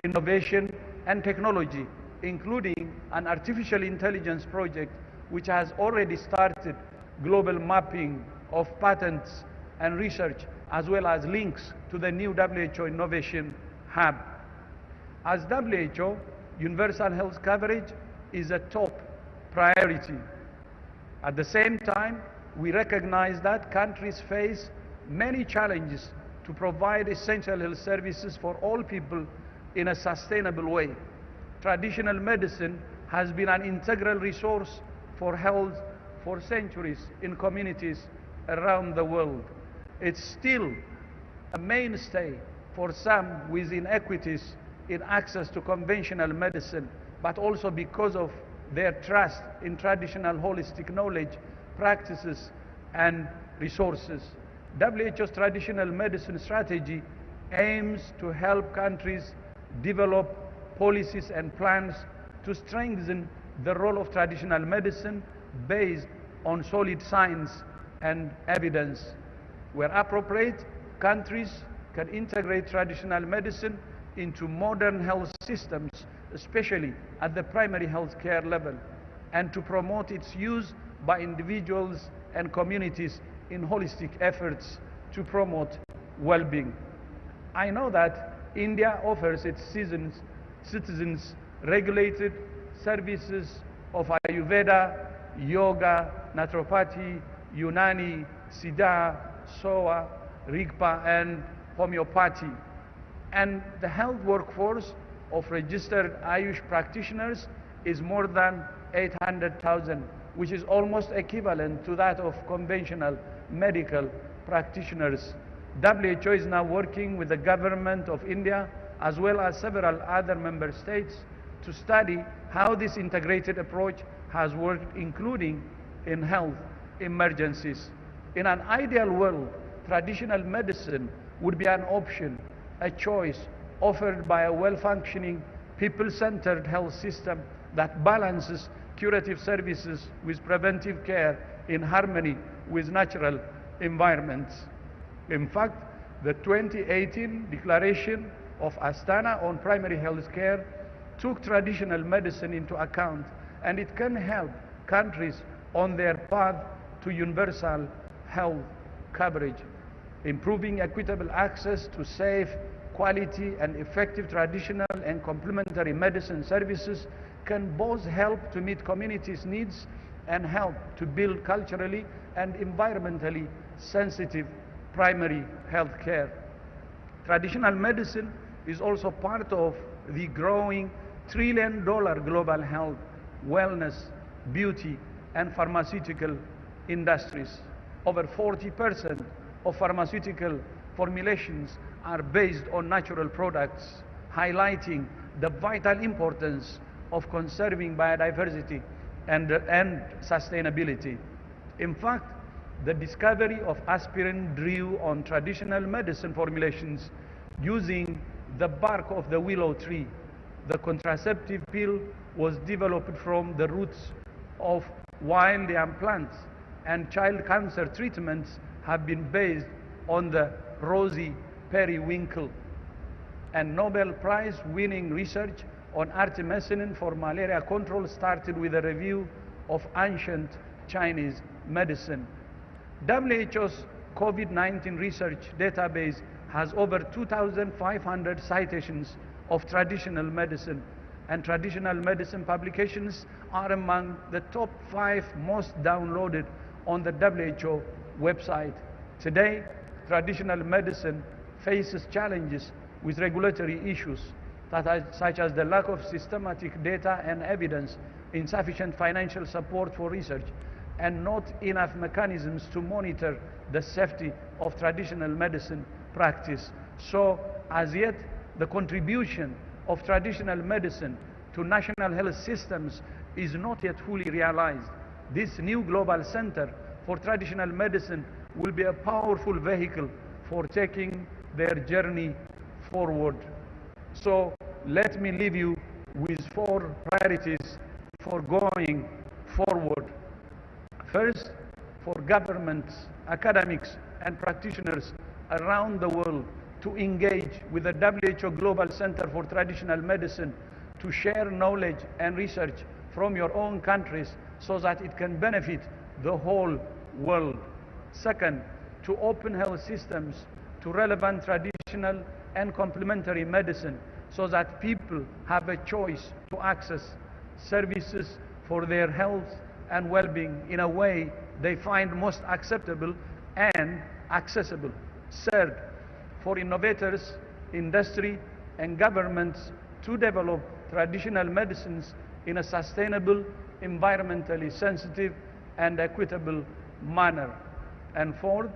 innovation and technology, including an artificial intelligence project which has already started global mapping of patents and research, as well as links to the new WHO Innovation Hub. As WHO, universal health coverage is a top priority. At the same time, we recognize that countries face many challenges to provide essential health services for all people in a sustainable way. Traditional medicine has been an integral resource for health for centuries in communities around the world. It's still a mainstay for some with inequities in access to conventional medicine, but also because of their trust in traditional holistic knowledge, practices, and resources. WHO's traditional medicine strategy aims to help countries develop policies and plans to strengthen the role of traditional medicine based on solid science and evidence. Where appropriate, countries can integrate traditional medicine into modern health systems, especially at the primary health care level, and to promote its use by individuals and communities in holistic efforts to promote well-being. I know that India offers its citizens regulated services of Ayurveda, Yoga, Naturopathy, Unani, Siddha, Soa, Rigpa, and Homeopathy. And the health workforce of registered Ayush practitioners is more than 800,000, which is almost equivalent to that of conventional medical practitioners. WHO is now working with the government of India as well as several other member states to study how this integrated approach has worked, including in health emergencies. In an ideal world, traditional medicine would be an option, a choice offered by a well-functioning, people-centered health system that balances curative services with preventive care in harmony with natural environments. In fact, the 2018 Declaration of Astana on primary health care took traditional medicine into account, and it can help countries on their path to universal health coverage. Improving equitable access to safe, quality, and effective traditional and complementary medicine services can both help to meet communities' needs and help to build culturally and environmentally sensitive primary health care. Traditional medicine is also part of the growing $1 trillion global health, wellness, beauty, and pharmaceutical industries. Over 40% of pharmaceutical formulations are based on natural products, highlighting the vital importance of conserving biodiversity and sustainability. In fact, the discovery of aspirin drew on traditional medicine formulations using the bark of the willow tree. The contraceptive pill was developed from the roots of wild yam plants, and child cancer treatments have been based on the rosy periwinkle. And Nobel Prize-winning research on artemisinin for malaria control started with a review of ancient Chinese medicine. WHO's COVID-19 research database has over 2,500 citations of traditional medicine, and traditional medicine publications are among the top 5 most downloaded on the WHO website. Today, traditional medicine faces challenges with regulatory issues such as the lack of systematic data and evidence, insufficient financial support for research, and not enough mechanisms to monitor the safety of traditional medicine practice. So, as yet, the contribution of traditional medicine to national health systems is not yet fully realized. This new global center for traditional medicine will be a powerful vehicle for taking their journey forward. So let me leave you with 4 priorities for going forward. First, for governments, academics, and practitioners around the world to engage with the WHO Global Center for Traditional Medicine to share knowledge and research from your own countries so that it can benefit the whole world. Second, to open health systems to relevant traditional and complementary medicine so that people have a choice to access services for their health and well-being in a way they find most acceptable and accessible. Third, for innovators, industry, and governments to develop traditional medicines in a sustainable, environmentally sensitive, and equitable manner. And fourth,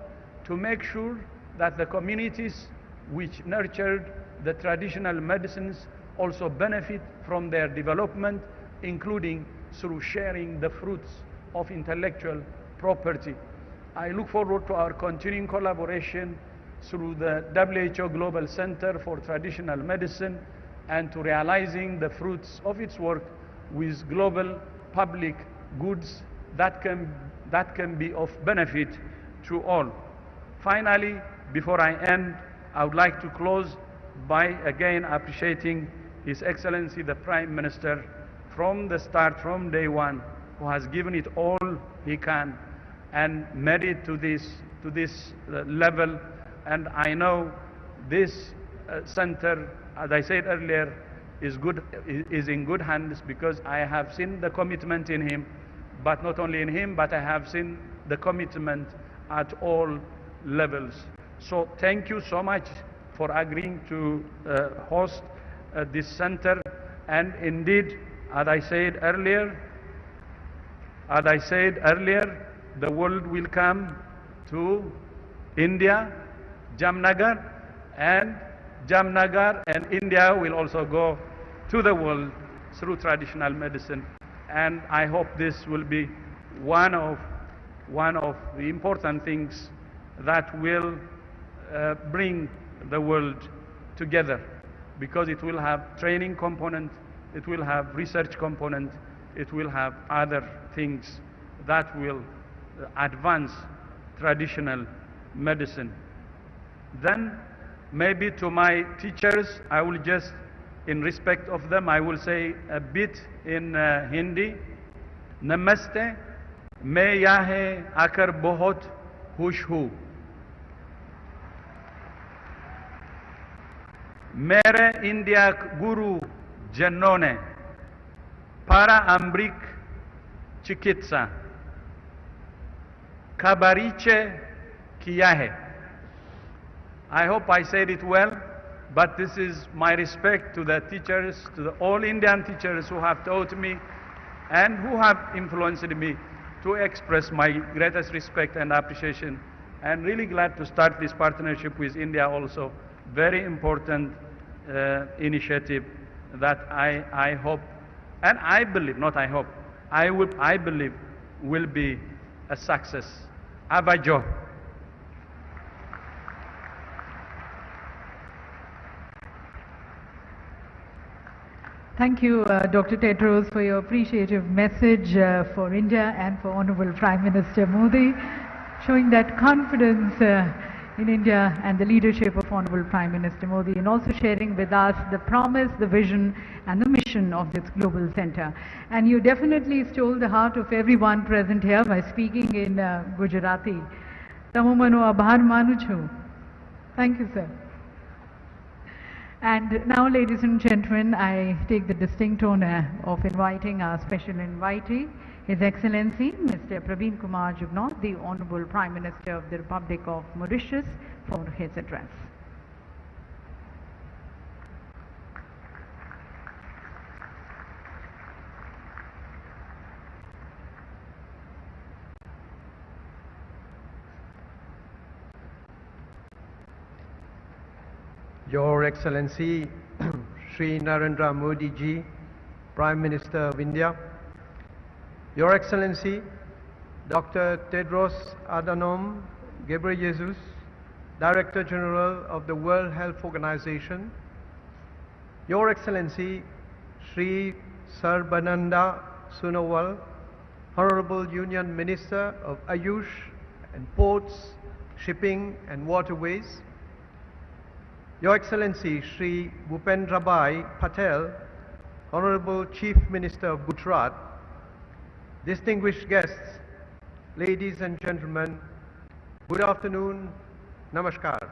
to make sure that the communities which nurtured the traditional medicines also benefit from their development, including through sharing the fruits of intellectual property. I look forward to our continuing collaboration through the WHO Global Center for Traditional Medicine and to realizing the fruits of its work with global public goods that can be of benefit to all. Finally, before I end, I would like to close by again appreciating His Excellency the Prime Minister from the start, from day one, who has given it all he can and made it to this level. And I know this center, as I said earlier, is in good hands because I have seen the commitment in him, but not only in him, but I have seen the commitment at all levels. So thank you so much for agreeing to host this center. And indeed, as I said earlier, the world will come to India, Jamnagar, and India will also go to the world through traditional medicine. And I hope this will be one of the important things that will bring the world together, because it will have training component, it will have research component, it will have other things that will advance traditional medicine. Then maybe to my teachers, I will just, in respect of them, I will say a bit in Hindi. Namaste, मैं यहाँ आकर बहुत खुश हूँ. मेरे India गुरु जनों ने पारंपरिक चिकित्सा का परिचय किया है. I hope I said it well, but this is my respect to the teachers, to the all Indian teachers who have taught me and who have influenced me, to express my greatest respect and appreciation. And really glad to start this partnership with India also. Very important initiative that I hope, and I believe, not I hope, I believe will be a success. Abajo. Thank you, Dr. Tedros, for your appreciative message for India and for Honourable Prime Minister Modi, showing that confidence in India and the leadership of Honourable Prime Minister Modi, and also sharing with us the promise, the vision and the mission of this global centre. And you definitely stole the heart of everyone present here by speaking in Gujarati. Tamumano abhar manu chu. Thank you, sir. And now, ladies and gentlemen, I take the distinct honor of inviting our special invitee, His Excellency Mr. Praveen Kumar Jugnauth, the Honourable Prime Minister of the Republic of Mauritius, for his address. Your Excellency Shri Narendra Modi ji, Prime Minister of India, Your Excellency Dr. Tedros Adhanom Ghebreyesus, Director General of the World Health Organization, Your Excellency Shri Sarbananda Sonowal, Honourable Union Minister of Ayush and Ports, Shipping and Waterways, Your Excellency Shri Bhupendrabhai Patel, Honourable Chief Minister of Gujarat, distinguished guests, ladies and gentlemen, good afternoon, namaskar.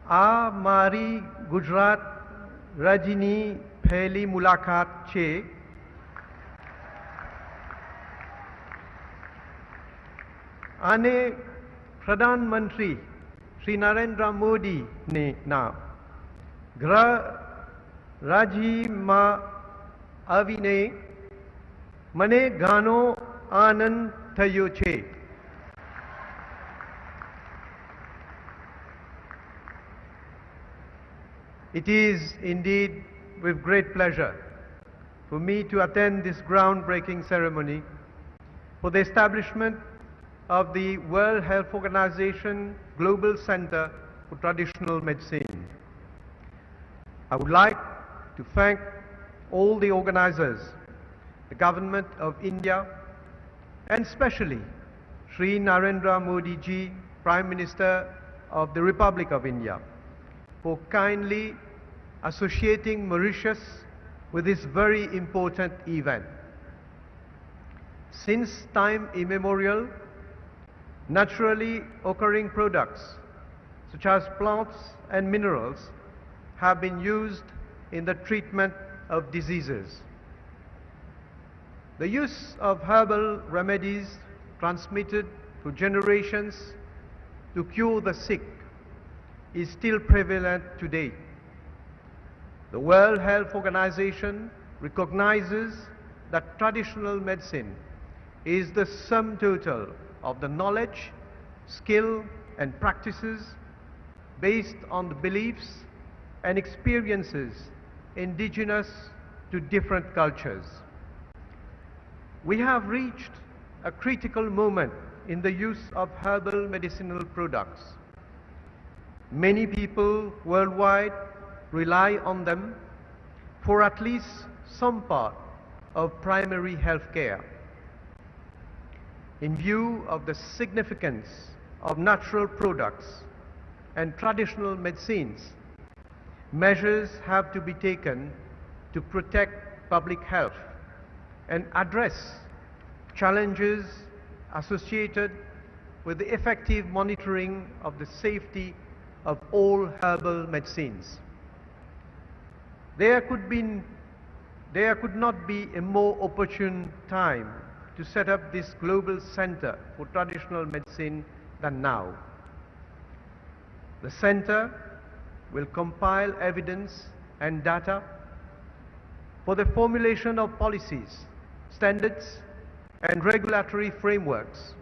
આ મારી ગુજરાત રાજ્યની પહેલી મુલાકાત છે. આને પ્રધાનમંત્રી શ્રી નરેન્દ્ર મોદીને ના ગૃહ રાજ્યમાં આવીને મને ઘણો આનંદ થયો છે. It is indeed with great pleasure for me to attend this groundbreaking ceremony for the establishment of the World Health Organization Global Center for Traditional Medicine. I would like to thank all the organizers, the Government of India, and especially Shri Narendra Modi ji, Prime Minister of the Republic of India, for kindly associating Mauritius with this very important event. Since time immemorial, naturally occurring products such as plants and minerals have been used in the treatment of diseases. The use of herbal remedies transmitted for generations to cure the sick is still prevalent today. The World Health Organization recognizes that traditional medicine is the sum total of the knowledge, skill and practices based on the beliefs and experiences indigenous to different cultures. We have reached a critical moment in the use of herbal medicinal products. Many people worldwide rely on them for at least some part of primary health care. In view of the significance of natural products and traditional medicines, measures have to be taken to protect public health and address challenges associated with the effective monitoring of the safety of all herbal medicines. There could not be a more opportune time to set up this global center for traditional medicine than now. The center will compile evidence and data for the formulation of policies, standards and regulatory frameworks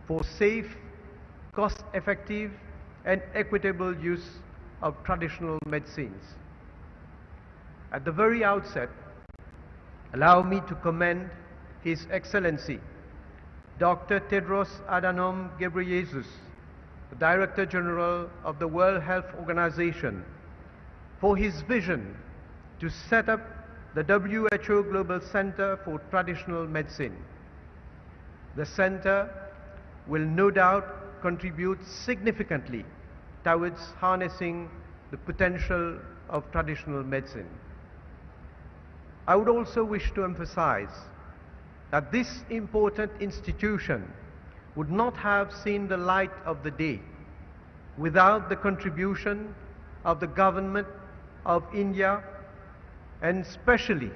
for safe, cost-effective and equitable use of traditional medicines. At the very outset, allow me to commend His Excellency, Dr. Tedros Adhanom Ghebreyesus, the Director General of the World Health Organization, for his vision to set up the WHO Global Center for Traditional Medicine. The center will no doubt contribute significantly towards harnessing the potential of traditional medicine. I would also wish to emphasize that this important institution would not have seen the light of the day without the contribution of the government of India, and especially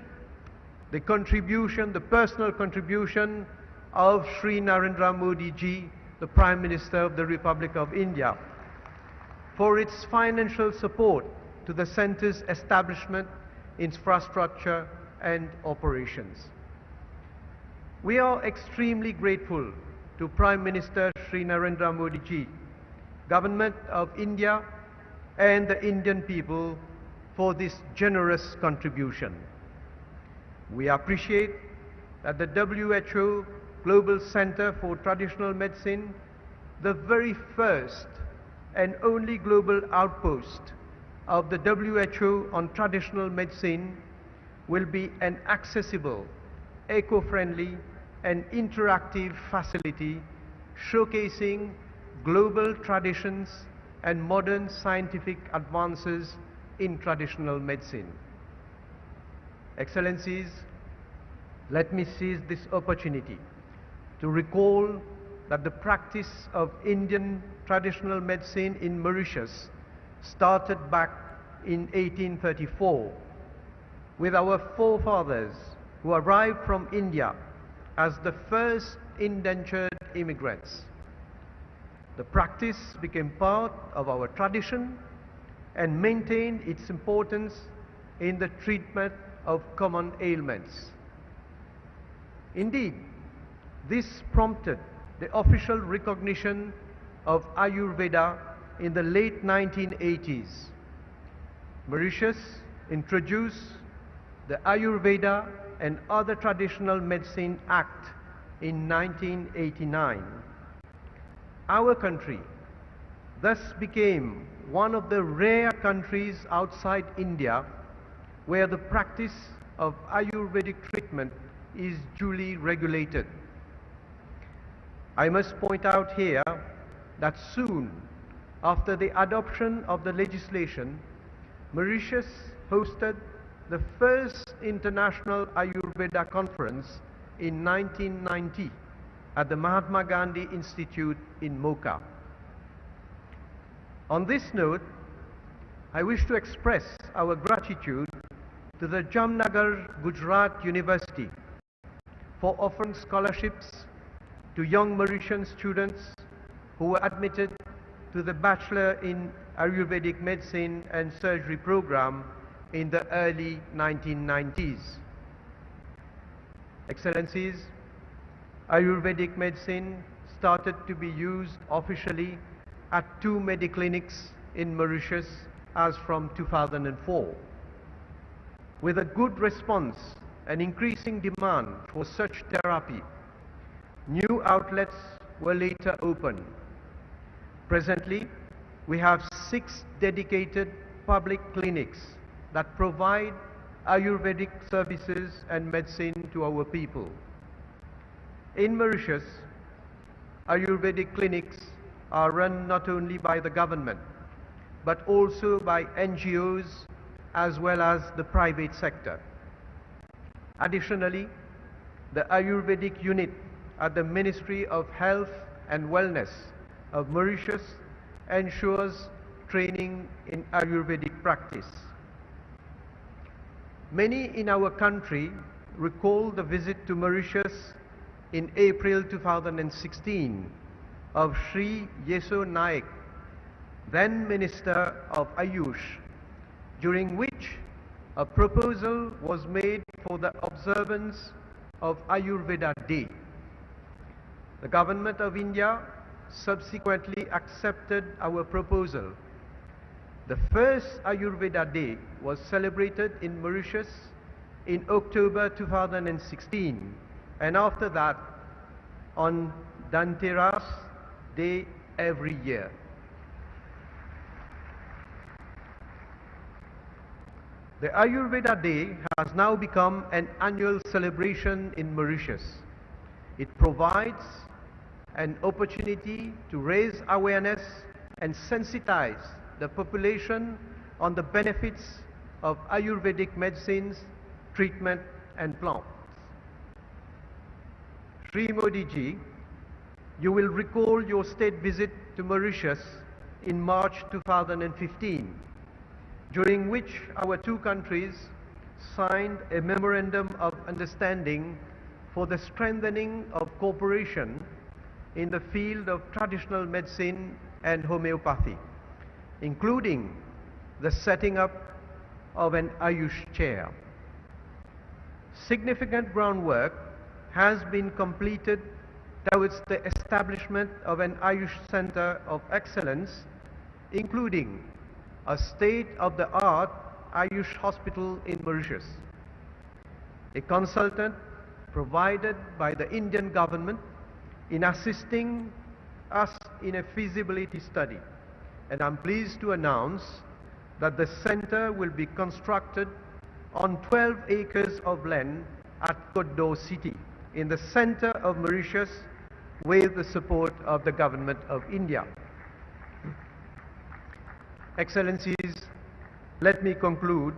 the personal contribution of Shri Narendra Modi ji, the Prime Minister of the Republic of India, for its financial support to the center's establishment, infrastructure and operations. We are extremely grateful to Prime Minister Shri Narendra Modi ji, Government of India and the Indian people for this generous contribution. We appreciate that the WHO Global Center for Traditional Medicine, the very first and only global outpost of the WHO on traditional medicine, will be an accessible, eco-friendly and interactive facility showcasing global traditions and modern scientific advances in traditional medicine. Excellencies, let me seize this opportunity to recall that the practice of Indian traditional medicine in Mauritius started back in 1834 with our forefathers who arrived from India as the first indentured immigrants. The practice became part of our tradition and maintained its importance in the treatment of common ailments. Indeed, this prompted the official recognition of Ayurveda in the late 1980s. Mauritius introduced the Ayurveda and Other Traditional Medicine Act in 1989. Our country thus became one of the rare countries outside India where the practice of Ayurvedic treatment is duly regulated. I must point out here that soon after the adoption of the legislation, Mauritius hosted the first International Ayurveda Conference in 1990 at the Mahatma Gandhi Institute in Mocha. On this note, I wish to express our gratitude to the Jamnagar Gujarat University for offering scholarships to young Mauritian students who were admitted to the Bachelor in Ayurvedic Medicine and Surgery program in the early 1990s. Excellencies, Ayurvedic medicine started to be used officially at 2 mediclinics in Mauritius as from 2004. With a good response and increasing demand for such therapy, new outlets were later opened. Presently, we have 6 dedicated public clinics that provide Ayurvedic services and medicine to our people. In Mauritius, Ayurvedic clinics are run not only by the government, but also by NGOs as well as the private sector. Additionally, the Ayurvedic unit at the Ministry of Health and Wellness of Mauritius ensures training in Ayurvedic practice. Many in our country recall the visit to Mauritius in April 2016 of Sri Yeso Naik, then Minister of Ayush, during which a proposal was made for the observance of Ayurveda Day. The Government of India subsequently accepted our proposal. The first Ayurveda Day was celebrated in Mauritius in October 2016, and after that on Dhanteras Day every year. The Ayurveda Day has now become an annual celebration in Mauritius. It provides an opportunity to raise awareness and sensitize the population on the benefits of Ayurvedic medicines, treatment and plants. Shri Modi ji, you will recall your state visit to Mauritius in March 2015, during which our two countries signed a memorandum of understanding for the strengthening of cooperation in the field of traditional medicine and homeopathy, including the setting up of an Ayush chair. Significant groundwork has been completed towards the establishment of an Ayush Center of Excellence, including a state-of-the-art Ayush hospital in Mauritius. A consultant provided by the Indian government in assisting us in a feasibility study. And I'm pleased to announce that the center will be constructed on 12 acres of land at Côte d'Or City, in the center of Mauritius, with the support of the government of India. Excellencies, let me conclude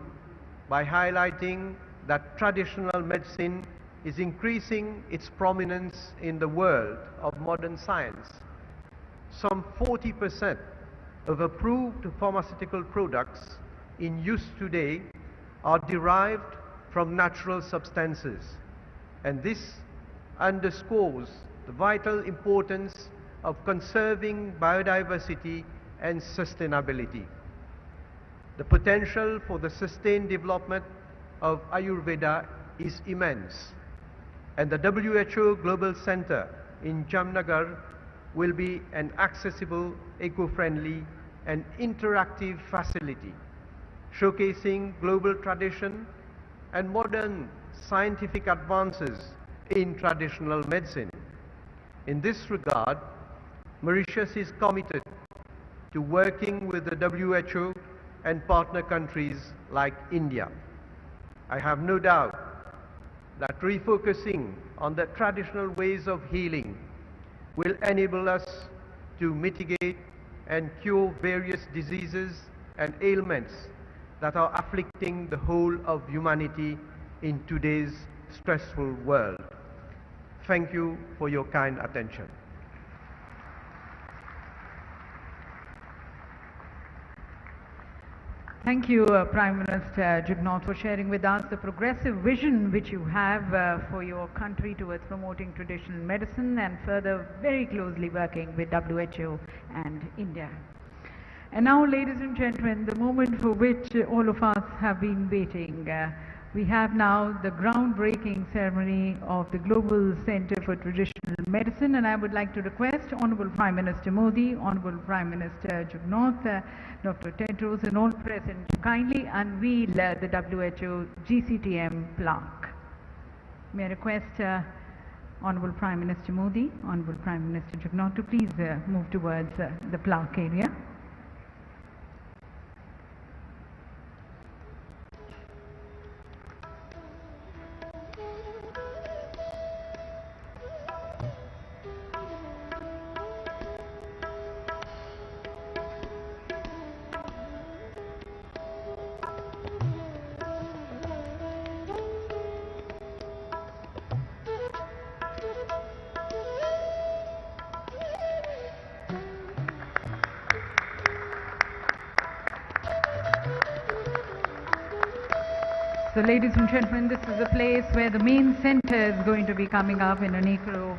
by highlighting that traditional medicine is increasing its prominence in the world of modern science. Some 40% of approved pharmaceutical products in use today are derived from natural substances, and this underscores the vital importance of conserving biodiversity and sustainability. The potential for the sustained development of Ayurveda is immense, and the WHO Global Center in Jamnagar will be an accessible, eco-friendly and interactive facility, showcasing global tradition and modern scientific advances in traditional medicine. In this regard, Mauritius is committed to working with the WHO and partner countries like India. I have no doubt that refocusing on the traditional ways of healing will enable us to mitigate and cure various diseases and ailments that are afflicting the whole of humanity in today's stressful world. Thank you for your kind attention. Thank you, Prime Minister Jugnauth, for sharing with us the progressive vision which you have for your country towards promoting traditional medicine and further very closely working with WHO and India. And now, ladies and gentlemen, the moment for which all of us have been waiting. We have now the groundbreaking ceremony of the Global Center for Traditional Medicine, and I would like to request Honourable Prime Minister Modi, Honourable Prime Minister Jugnauth, Dr. Tedros and all present to kindly unveil the WHO GCTM plaque. May I request Honourable Prime Minister Modi, Honourable Prime Minister Jugnauth to please move towards the plaque area. So ladies and gentlemen, this is a place where the main center is going to be coming up in an acre of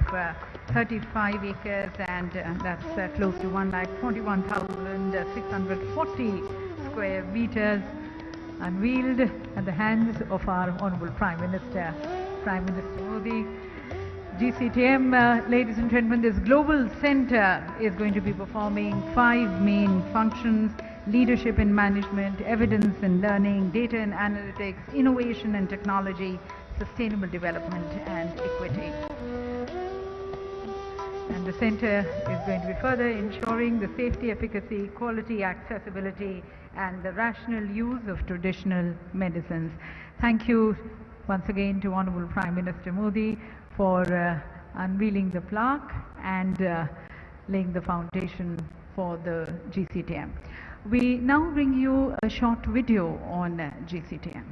35 acres, and that's close to 1,41,640 square meters, unveiled at the hands of our Honourable Prime Minister Modi. GCTM, ladies and gentlemen, this global center is going to be performing 5 main functions: leadership in management, evidence and learning, data and analytics, innovation and technology, sustainable development and equity. And the center is going to be further ensuring the safety, efficacy, quality, accessibility and the rational use of traditional medicines. Thank you once again to Honourable Prime Minister Modi for unveiling the plaque and laying the foundation for the GCTM. We now bring you a short video on GCTM.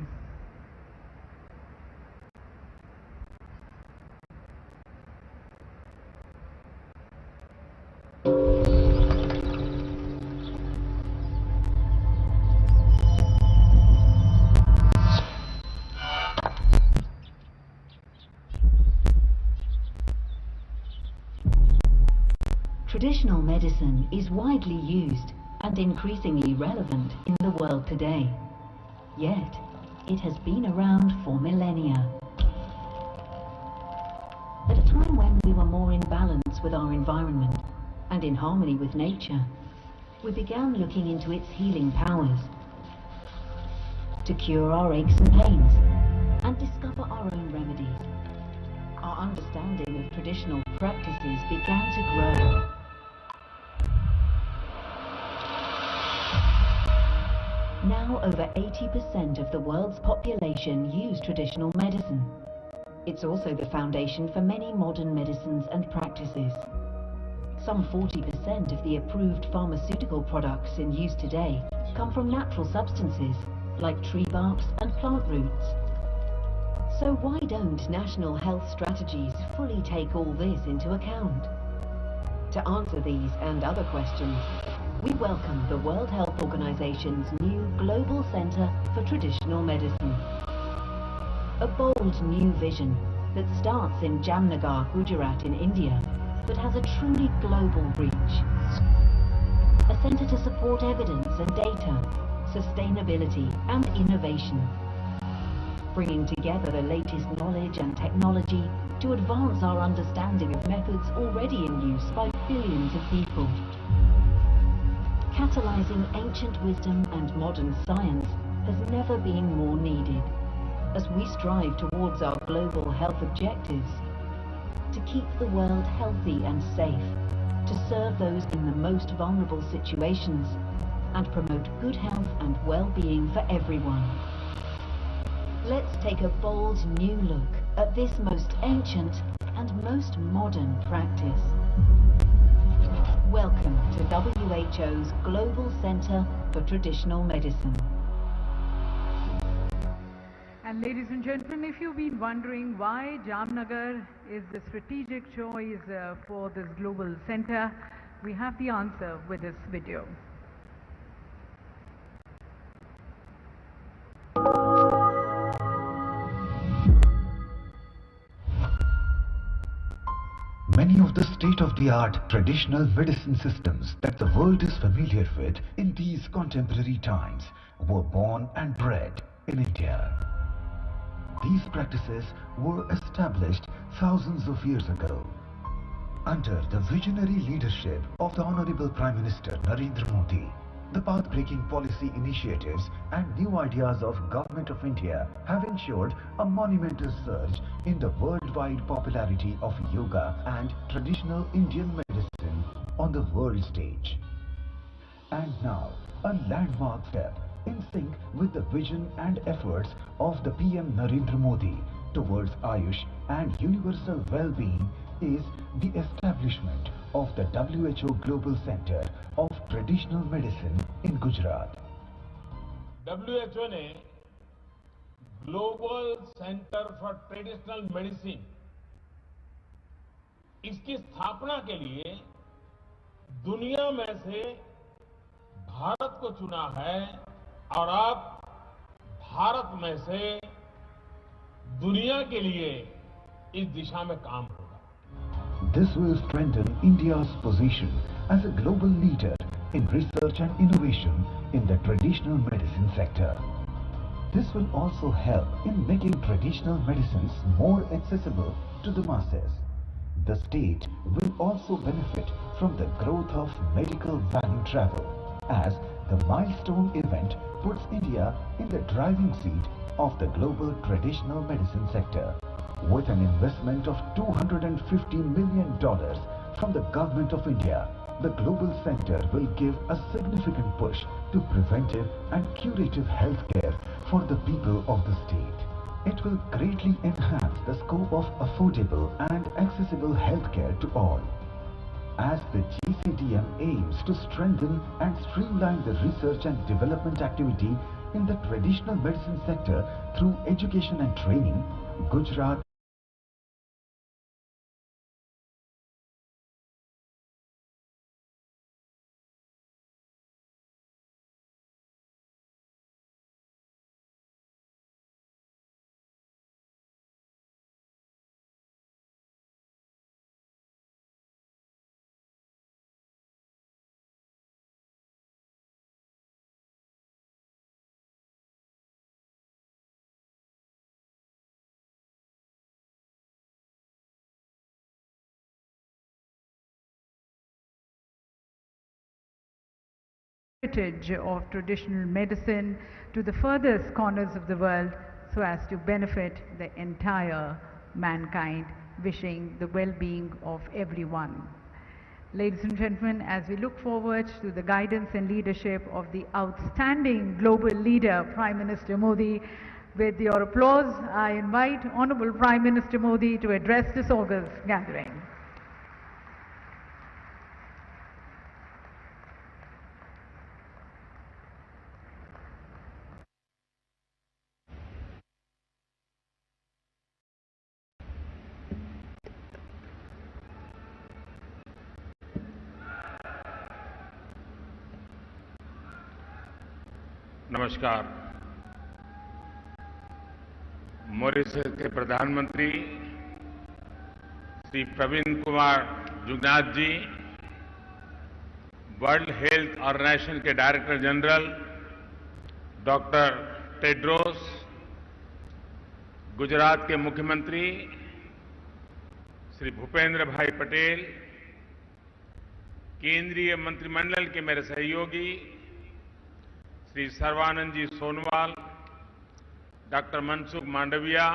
Traditional medicine is widely used and increasingly relevant in the world today. Yet, it has been around for millennia. At a time when we were more in balance with our environment and in harmony with nature, we began looking into its healing powers to cure our aches and pains and discover our own remedies. Our understanding of traditional practices began to grow. Now over 80% of the world's population use traditional medicine. It's also the foundation for many modern medicines and practices. Some 40% of the approved pharmaceutical products in use today come from natural substances like tree barks and plant roots. So why don't national health strategies fully take all this into account? To answer these and other questions, we welcome the World Health Organization's new Global Center for Traditional Medicine. A bold new vision that starts in Jamnagar, Gujarat in India, but has a truly global reach. A center to support evidence and data, sustainability and innovation, bringing together the latest knowledge and technology to advance our understanding of methods already in use by billions of people. Catalyzing ancient wisdom and modern science has never been more needed as we strive towards our global health objectives to keep the world healthy and safe, to serve those in the most vulnerable situations and promote good health and well-being for everyone. Let's take a bold new look at this most ancient and most modern practice. Welcome to WHO's Global Center for Traditional Medicine. And ladies and gentlemen, if you've been wondering why Jamnagar is the strategic choice for this global center, we have the answer with this video. Many of the state-of-the-art traditional medicine systems that the world is familiar with in these contemporary times were born and bred in India. These practices were established thousands of years ago. Under the visionary leadership of the Honourable Prime Minister Narendra Modi, the path-breaking policy initiatives and new ideas of Government of India have ensured a monumental surge in the worldwide popularity of yoga and traditional Indian medicine on the world stage. And now, a landmark step in sync with the vision and efforts of the PM Narendra Modi towards Ayush and universal well-being is the establishment of the WHO Global Center of Traditional Medicine in Gujarat. WHO ने global centre for traditional medicine इसकी स्थापना के लिए दुनिया में से भारत को चुना है और अब भारत में से दुनिया के लिए इस दिशा में काम होगा. This will strengthen India's position as a global leader in research and innovation in the traditional medicine sector. This will also help in making traditional medicines more accessible to the masses. The state will also benefit from the growth of medical value travel, as the milestone event puts India in the driving seat of the global traditional medicine sector. With an investment of $250 million from the Government of India, the Global Center will give a significant push to preventive and curative healthcare for the people of the state. It will greatly enhance the scope of affordable and accessible healthcare to all. As the GCDM aims to strengthen and streamline the research and development activity in the traditional medicine sector through education and training, Gujarat heritage of traditional medicine to the furthest corners of the world so as to benefit the entire mankind, wishing the well-being of everyone. Ladies and gentlemen, as we look forward to the guidance and leadership of the outstanding global leader, Prime Minister Modi, with your applause, I invite Honourable Prime Minister Modi to address this august gathering. नमस्कार। Mauritius के प्रधानमंत्री श्री प्रवीण कुमार जुगनाथ जी, world health organisation के director general doctor Tedros, Gujarat के मुख्यमंत्री श्री भूपेंद्र भाई पटेल, केंद्रीय मंत्रिमंडल के मेरे सहयोगी श्री सर्बानंद जी सोनोवाल, डॉक्टर मनसुख मांडविया,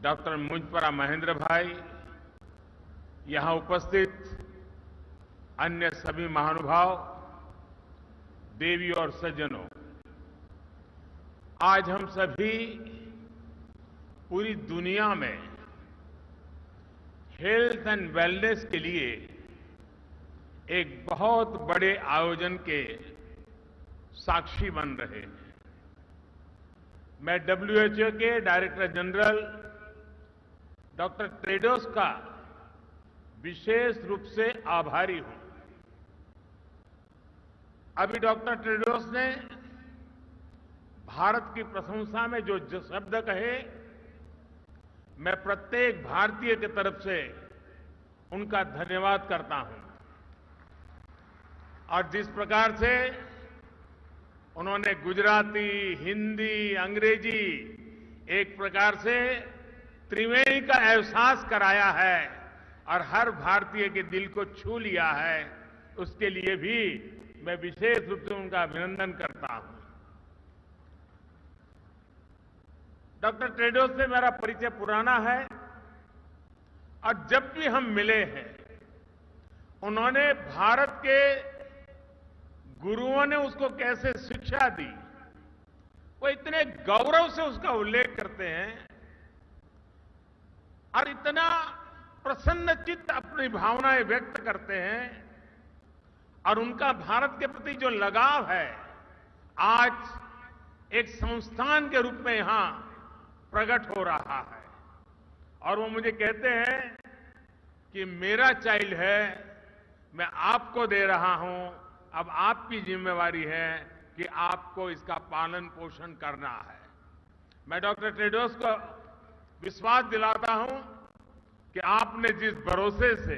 डॉक्टर मुझपरा महेंद्र भाई, यहां उपस्थित अन्य सभी महानुभाव, देवी और सज्जनों, आज हम सभी पूरी दुनिया में हेल्थ एंड वेलनेस के लिए एक बहुत बड़े आयोजन के साक्षी बन रहे हैं। मैं WHO के डायरेक्टर जनरल डॉक्टर टेड्रोस का विशेष रूप से आभारी हूं। अभी डॉक्टर टेड्रोस ने भारत की प्रशंसा में जो शब्द कहे, मैं प्रत्येक भारतीय की तरफ से उनका धन्यवाद करता हूं। और जिस प्रकार से उन्होंने गुजराती, हिंदी, अंग्रेजी एक प्रकार से त्रिवेणी का एहसास कराया है और हर भारतीय के दिल को छू लिया है, उसके लिए भी मैं विशेष रूप से उनका अभिनंदन करता हूं। डॉक्टर टेड्रोस से मेरा परिचय पुराना है और जब भी हम मिले हैं, उन्होंने भारत के गुरुओं ने उसको कैसे शिक्षा दी, वो इतने गौरव से उसका उल्लेख करते हैं और इतना प्रसन्नचित्त अपनी भावनाएं व्यक्त करते हैं और उनका भारत के प्रति जो लगाव है, आज एक संस्थान के रूप में यहां प्रकट हो रहा है। और वो मुझे कहते हैं कि मेरा चाइल्ड है, मैं आपको दे रहा हूं, अब आपकी जिम्मेवारी है कि आपको इसका पालन पोषण करना है। मैं डॉक्टर टेड्रोस को विश्वास दिलाता हूं कि आपने जिस भरोसे से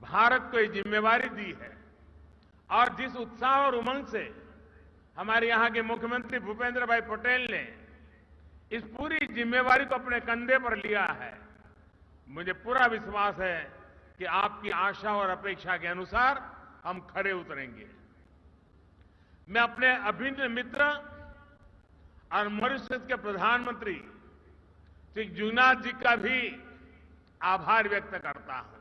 भारत को ये जिम्मेवारी दी है और जिस उत्साह और उमंग से हमारे यहां के मुख्यमंत्री भूपेंद्र भाई पटेल ने इस पूरी जिम्मेवारी को अपने कंधे पर लिया है, मुझे पूरा विश्वास है कि आपकी आशा और अपेक्षा के अनुसार हम खरे उतरेंगे। मैं अपने अभिन्न मित्र और मॉरिशस के प्रधानमंत्री श्री जुगनाथ जी का भी आभार व्यक्त करता हूं।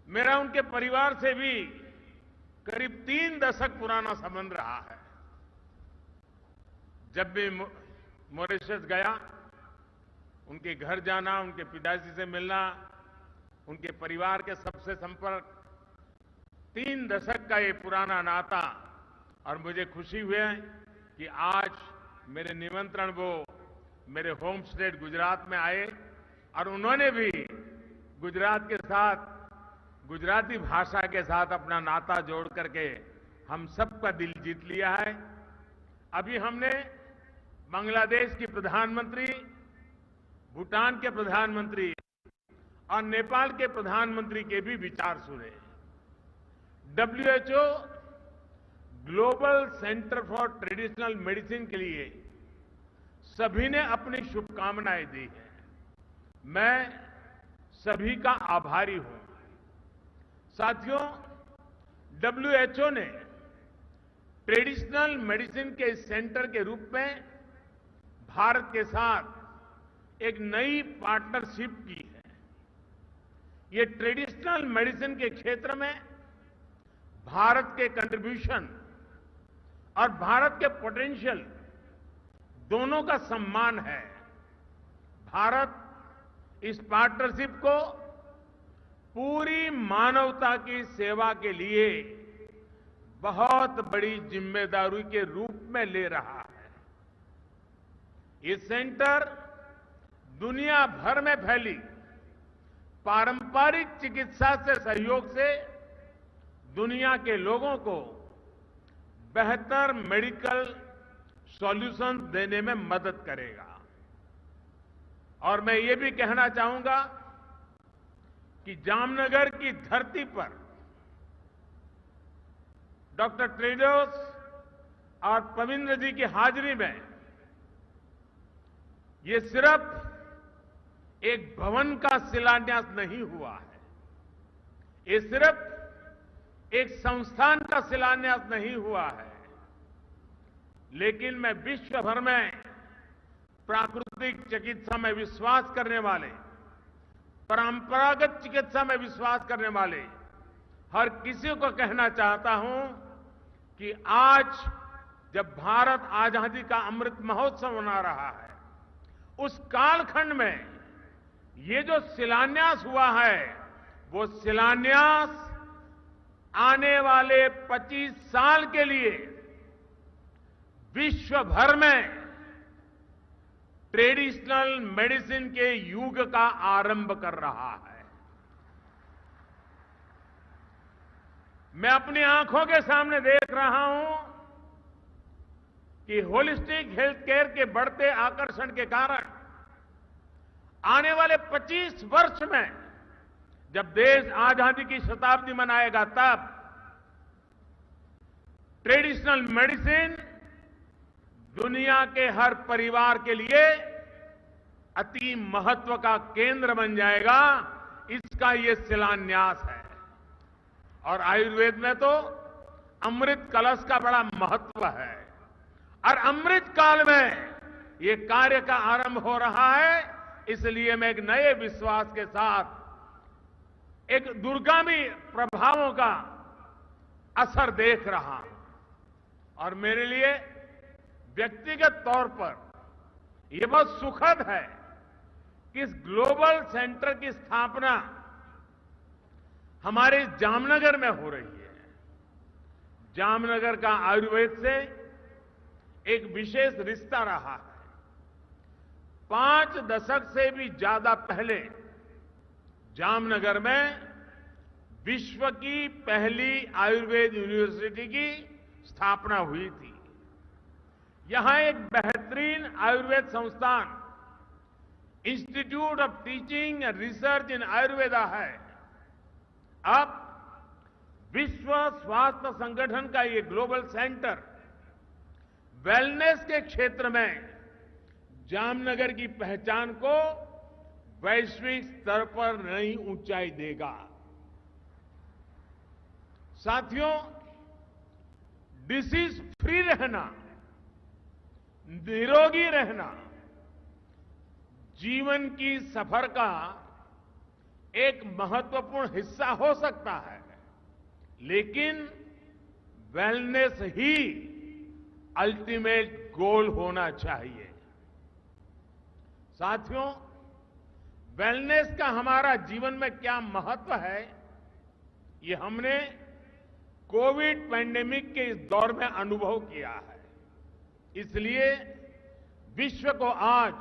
मेरा उनके परिवार से भी करीब 3 दशक पुराना संबंध रहा है। जब भी मॉरिशस गया, उनके घर जाना, उनके पिताजी से मिलना, उनके परिवार के सबसे संपर्क, 3 दशक का ये पुराना नाता। और मुझे खुशी हुई कि आज मेरे निमंत्रण वो मेरे होम स्टेट गुजरात में आए और उन्होंने भी गुजरात के साथ, गुजराती भाषा के साथ अपना नाता जोड़ करके हम सबका दिल जीत लिया है। अभी हमने बांग्लादेश की प्रधानमंत्री, भूटान के प्रधानमंत्री और नेपाल के प्रधानमंत्री के भी विचार सुने। WHO global centre for traditional medicine के लिए सभी ने अपनी शुभकामनाएं दी हैं। मैं सभी का आभारी हूं। साथियों, WHO ने ट्रेडिशनल मेडिसिन के इस सेंटर के रूप में भारत के साथ एक नई पार्टनरशिप की है। ये ट्रेडिशनल मेडिसिन के क्षेत्र में भारत के कंट्रीब्यूशन और भारत के पोटेंशियल दोनों का सम्मान है। भारत इस पार्टनरशिप को पूरी मानवता की सेवा के लिए बहुत बड़ी जिम्मेदारी के रूप में ले रहा है। ये सेंटर दुनिया भर में फैली पारंपरिक चिकित्सा से सहयोग से दुनिया के लोगों को बेहतर मेडिकल सॉल्यूशन देने में मदद करेगा। और मैं ये भी कहना चाहूंगा कि जामनगर की धरती पर डॉक्टर टेड्रोस और पविंद्र जी की हाजिरी में ये सिर्फ एक भवन का शिलान्यास नहीं हुआ है, ये सिर्फ एक संस्थान का शिलान्यास नहीं हुआ है, लेकिन मैं विश्व भर में प्राकृतिक चिकित्सा में विश्वास करने वाले, परंपरागत चिकित्सा में विश्वास करने वाले हर किसी को कहना चाहता हूं कि आज जब भारत आजादी का अमृत महोत्सव मना रहा है, उस कालखंड में ये जो शिलान्यास हुआ है, वो शिलान्यास आने वाले 25 साल के लिए विश्व भर में ट्रेडिशनल मेडिसिन के युग का आरंभ कर रहा है। मैं अपनी आंखों के सामने देख रहा हूं कि होलिस्टिक हेल्थ केयर के बढ़ते आकर्षण के कारण आने वाले 25 वर्ष में जब देश आजादी की शताब्दी मनाएगा, तब ट्रेडिशनल मेडिसिन दुनिया के हर परिवार के लिए अति महत्व का केंद्र बन जाएगा। इसका ये शिलान्यास है। और आयुर्वेद में तो अमृत कलश का बड़ा महत्व है और अमृत काल में ये कार्य का आरंभ हो रहा है। इसलिए मैं एक नए विश्वास के साथ एक दूरगामी प्रभावों का असर देख रहा हूं। और मेरे लिए व्यक्तिगत तौर पर यह बहुत सुखद है कि इस ग्लोबल सेंटर की स्थापना हमारे जामनगर में हो रही है। जामनगर का आयुर्वेद से एक विशेष रिश्ता रहा है। 5 दशक से भी ज्यादा पहले जामनगर में विश्व की पहली आयुर्वेद यूनिवर्सिटी की स्थापना हुई थी। यहां एक बेहतरीन आयुर्वेद संस्थान institute of teaching and research इन आयुर्वेदा है। अब विश्व स्वास्थ्य संगठन का ये ग्लोबल सेंटर वेलनेस के क्षेत्र में जामनगर की पहचान को वैश्विक स्तर पर नई ऊंचाई देगा। साथियों, डिसीज फ्री रहना, निरोगी रहना जीवन की सफर का एक महत्वपूर्ण हिस्सा हो सकता है, लेकिन वेलनेस ही अल्टीमेट गोल होना चाहिए। साथियों, वेलनेस का हमारा जीवन में क्या महत्व है, ये हमने कोविड पैंडेमिक के इस दौर में अनुभव किया है। इसलिए विश्व को आज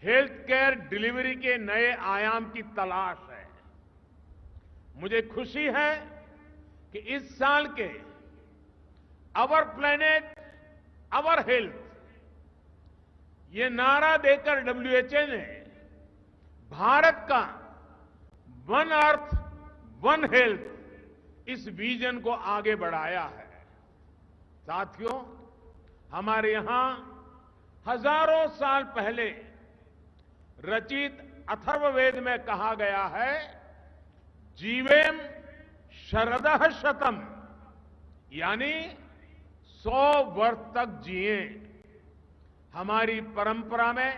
हेल्थ केयर डिलीवरी के नए आयाम की तलाश है। मुझे खुशी है कि इस साल के आवर प्लेनेट आवर हेल्थ ये नारा देकर डब्ल्यूएचओ ने भारत का वन अर्थ वन हेल्थ इस विजन को आगे बढ़ाया है। साथियों, हमारे यहां हजारों साल पहले रचित अथर्ववेद में कहा गया है, जीवेम शरदः शतम, यानी 100 वर्ष तक जिए। हमारी परंपरा में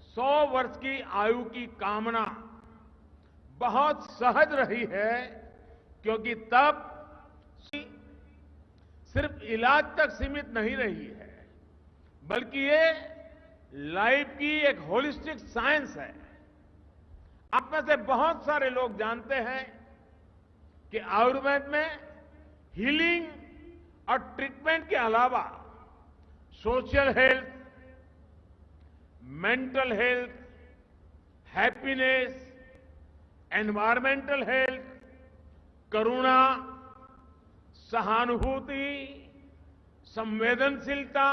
100 वर्ष की आयु की कामना बहुत सहज रही है, क्योंकि तब सिर्फ इलाज तक सीमित नहीं रही है, बल्कि ये लाइफ की एक होलिस्टिक साइंस है। आप में से बहुत सारे लोग जानते हैं कि आयुर्वेद में हीलिंग और ट्रीटमेंट के अलावा social health, mental health, happiness, environmental health, करुणा, सहानुभूति, संवेदनशीलता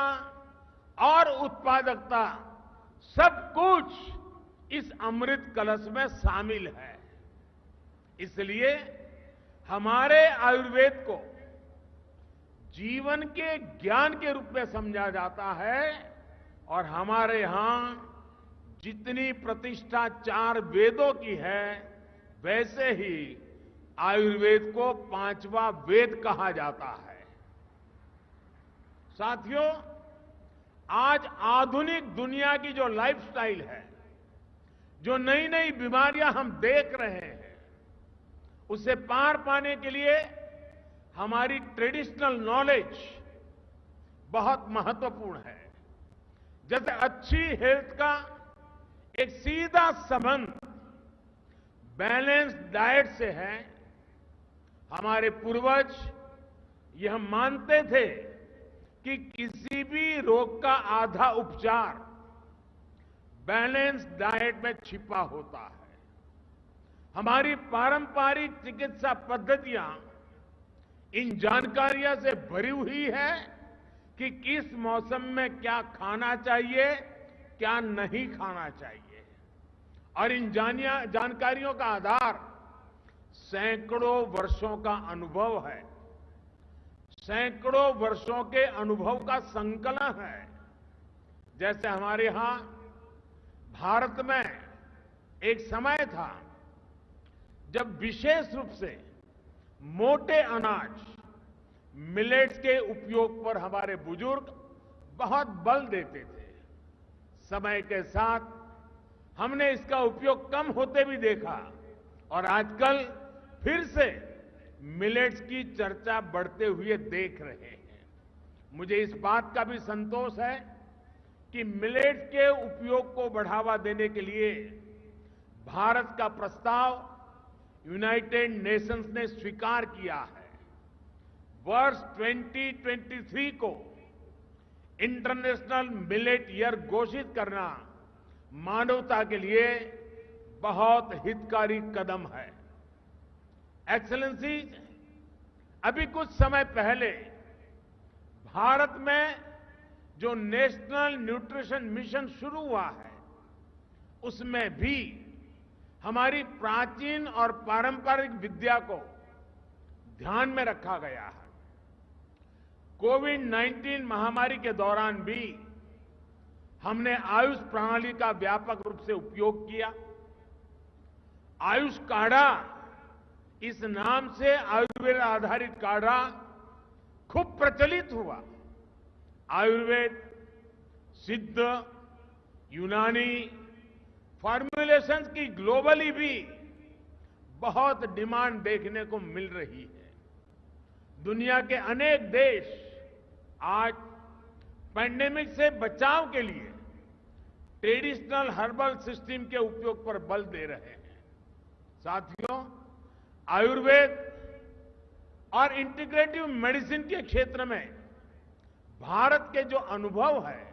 और उत्पादकता सब कुछ इस अमृत कलश में शामिल है। इसलिए हमारे आयुर्वेद को जीवन के ज्ञान के रूप में समझा जाता है, और हमारे यहां जितनी प्रतिष्ठा 4 वेदों की है, वैसे ही आयुर्वेद को 5वां वेद कहा जाता है। साथियों, आज आधुनिक दुनिया की जो लाइफस्टाइल है, जो नई नई बीमारियां हम देख रहे हैं, उसे पार पाने के लिए हमारी ट्रेडिशनल नॉलेज बहुत महत्वपूर्ण है। जैसे अच्छी हेल्थ का एक सीधा संबंध बैलेंस्ड डाइट से है। हमारे पूर्वज यह मानते थे कि किसी भी रोग का आधा उपचार बैलेंस्ड डाइट में छिपा होता है। हमारी पारंपरिक चिकित्सा पद्धतियां इन जानकारियों से भरी हुई है कि किस मौसम में क्या खाना चाहिए, क्या नहीं खाना चाहिए, और इन जानकारियों का आधार सैकड़ों वर्षों का अनुभव है, सैकड़ों वर्षों के अनुभव का संकलन है। जैसे हमारे यहां भारत में एक समय था जब विशेष रूप से मोटे अनाज मिलेट्स के उपयोग पर हमारे बुजुर्ग बहुत बल देते थे। समय के साथ हमने इसका उपयोग कम होते भी देखा, और आजकल फिर से मिलेट्स की चर्चा बढ़ते हुए देख रहे हैं। मुझे इस बात का भी संतोष है कि मिलेट्स के उपयोग को बढ़ावा देने के लिए भारत का प्रस्ताव यूनाइटेड नेशंस ने स्वीकार किया है। वर्ष 2023 को इंटरनेशनल मिलेट ईयर घोषित करना मानवता के लिए बहुत हितकारी कदम है। एक्सेलेंसीज, अभी कुछ समय पहले भारत में जो नेशनल न्यूट्रिशन मिशन शुरू हुआ है, उसमें भी हमारी प्राचीन और पारंपरिक विद्या को ध्यान में रखा गया है। कोविड-19 महामारी के दौरान भी हमने आयुष प्रणाली का व्यापक रूप से उपयोग किया। आयुष काढ़ा, इस नाम से आयुर्वेद आधारित काढ़ा खूब प्रचलित हुआ। आयुर्वेद, सिद्ध, यूनानी फॉर्मुलेशंस की ग्लोबली भी बहुत डिमांड देखने को मिल रही है। दुनिया के अनेक देश आज पैंडेमिक से बचाव के लिए ट्रेडिशनल हर्बल सिस्टम के उपयोग पर बल दे रहे हैं। साथियों, आयुर्वेद और इंटीग्रेटिव मेडिसिन के क्षेत्र में भारत के जो अनुभव है,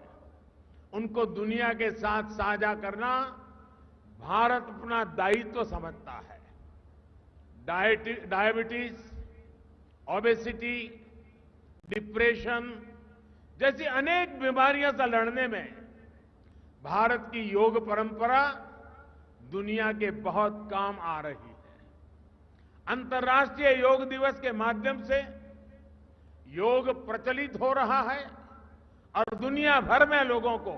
उनको दुनिया के साथ साझा करना भारत अपना दायित्व समझता है। डायबिटीज, ओबेसिटी, डिप्रेशन जैसी अनेक बीमारियों से लड़ने में भारत की योग परंपरा दुनिया के बहुत काम आ रही है। अंतर्राष्ट्रीय योग दिवस के माध्यम से योग प्रचलित हो रहा है और दुनिया भर में लोगों को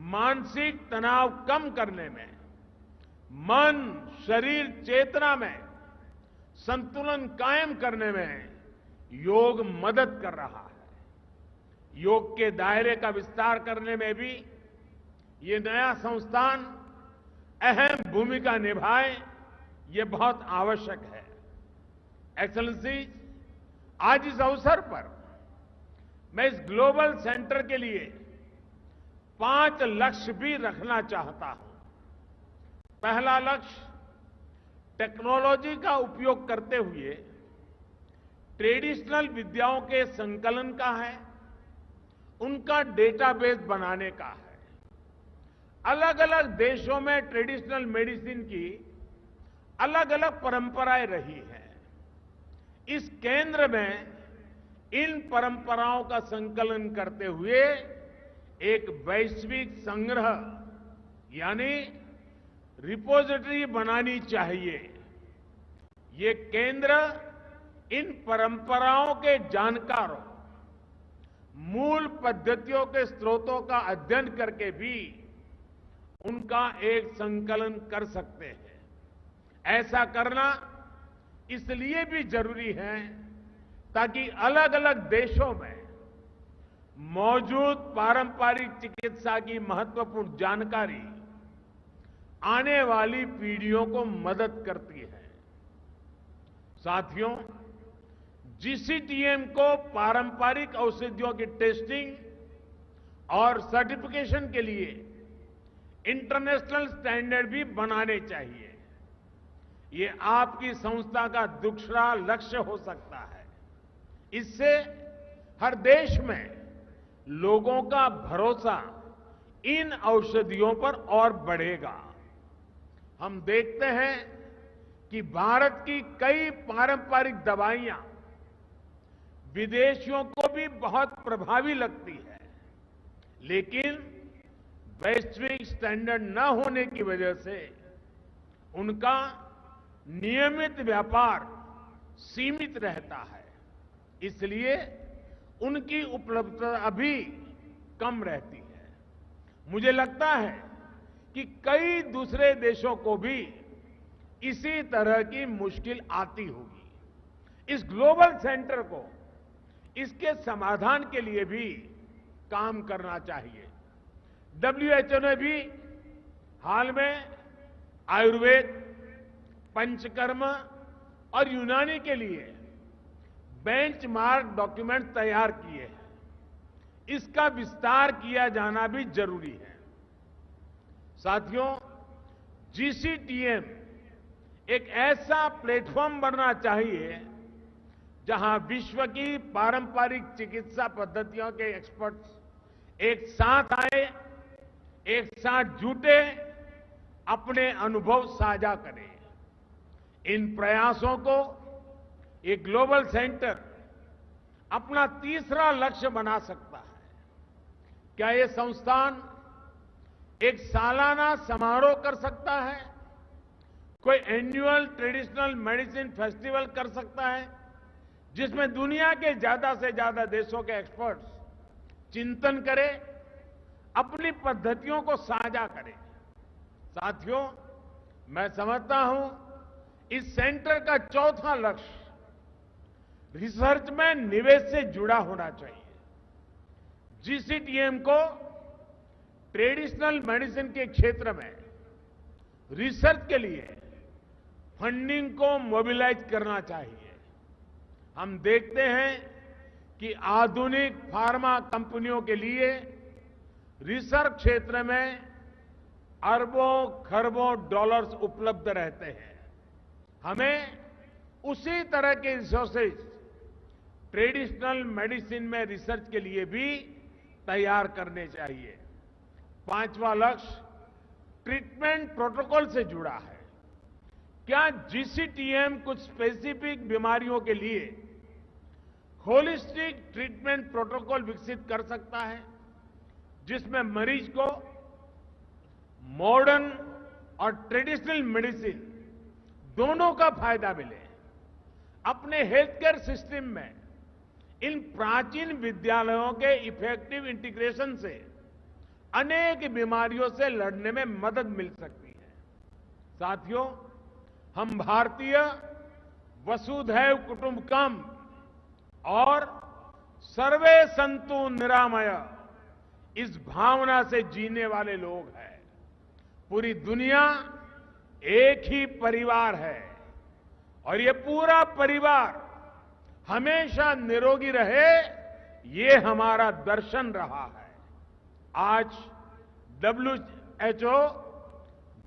मानसिक तनाव कम करने में, मन, शरीर, चेतना में संतुलन कायम करने में योग मदद कर रहा है। योग के दायरे का विस्तार करने में भी ये नया संस्थान अहम भूमिका निभाए, ये बहुत आवश्यक है। एक्सेलेंसी, आज इस अवसर पर मैं इस ग्लोबल सेंटर के लिए 5 लक्ष्य भी रखना चाहता हूं। पहला लक्ष्य टेक्नोलॉजी का उपयोग करते हुए ट्रेडिशनल विद्याओं के संकलन का है, उनका डेटाबेस बनाने का है। अलग अलग देशों में ट्रेडिशनल मेडिसिन की अलग अलग परंपराएं रही हैं। इस केंद्र में इन परंपराओं का संकलन करते हुए एक वैश्विक संग्रह यानी रिपोजिटरी बनानी चाहिए। ये केंद्र इन परंपराओं के जानकारों, मूल पद्धतियों के स्रोतों का अध्ययन करके भी उनका एक संकलन कर सकते हैं। ऐसा करना इसलिए भी जरूरी है ताकि अलग अलग देशों में मौजूद पारंपरिक चिकित्सा की महत्वपूर्ण जानकारी आने वाली पीढ़ियों को मदद करती है। साथियों, जीसीटीएम को पारंपरिक औषधियों की टेस्टिंग और सर्टिफिकेशन के लिए इंटरनेशनल स्टैंडर्ड भी बनाने चाहिए। ये आपकी संस्था का दूसरा लक्ष्य हो सकता है। इससे हर देश में लोगों का भरोसा इन औषधियों पर और बढ़ेगा। हम देखते हैं कि भारत की कई पारंपरिक दवाइयां विदेशियों को भी बहुत प्रभावी लगती है, लेकिन वैश्विक स्टैंडर्ड न होने की वजह से उनका नियमित व्यापार सीमित रहता है। इसलिए उनकी उपलब्धता अभी कम रहती है। मुझे लगता है कि कई दूसरे देशों को भी इसी तरह की मुश्किल आती होगी। इस ग्लोबल सेंटर को इसके समाधान के लिए भी काम करना चाहिए। WHO ने भी हाल में आयुर्वेद, पंचकर्म और यूनानी के लिए बेंचमार्क डॉक्यूमेंट तैयार किए हैं। इसका विस्तार किया जाना भी जरूरी है। साथियों, जीसीटीएम एक ऐसा प्लेटफॉर्म बनना चाहिए जहां विश्व की पारंपरिक चिकित्सा पद्धतियों के एक्सपर्ट्स एक साथ आए, एक साथ जुटे, अपने अनुभव साझा करें। इन प्रयासों को एक ग्लोबल सेंटर अपना तीसरा लक्ष्य बना सकता है। क्या ये संस्थान एक सालाना समारोह कर सकता है? कोई एनुअल ट्रेडिशनल मेडिसिन फेस्टिवल कर सकता है जिसमें दुनिया के ज्यादा से ज्यादा देशों के एक्सपर्ट्स चिंतन करें, अपनी पद्धतियों को साझा करें। साथियों, मैं समझता हूं इस सेंटर का चौथा लक्ष्य रिसर्च में निवेश से जुड़ा होना चाहिए। जीसीटीएम को ट्रेडिशनल मेडिसिन के क्षेत्र में रिसर्च के लिए फंडिंग को मोबिलाइज करना चाहिए। हम देखते हैं कि आधुनिक फार्मा कंपनियों के लिए रिसर्च क्षेत्र में अरबों खरबों डॉलर्स उपलब्ध रहते हैं। हमें उसी तरह के रिसोर्सेज ट्रेडिशनल मेडिसिन में रिसर्च के लिए भी तैयार करने चाहिए। पांचवा लक्ष्य ट्रीटमेंट प्रोटोकॉल से जुड़ा है। क्या जीसीटीएम कुछ स्पेसिफिक बीमारियों के लिए होलिस्टिक ट्रीटमेंट प्रोटोकॉल विकसित कर सकता है, जिसमें मरीज को मॉडर्न और ट्रेडिशनल मेडिसिन दोनों का फायदा मिले। अपने हेल्थ केयर सिस्टम में इन प्राचीन विद्यालयों के इफेक्टिव इंटीग्रेशन से अनेक बीमारियों से लड़ने में मदद मिल सकती है। साथियों, हम भारतीय वसुधैव कुटुंबकम और सर्वे संतु निरामय इस भावना से जीने वाले लोग हैं। पूरी दुनिया एक ही परिवार है और ये पूरा परिवार हमेशा निरोगी रहे, ये हमारा दर्शन रहा है। आज WHO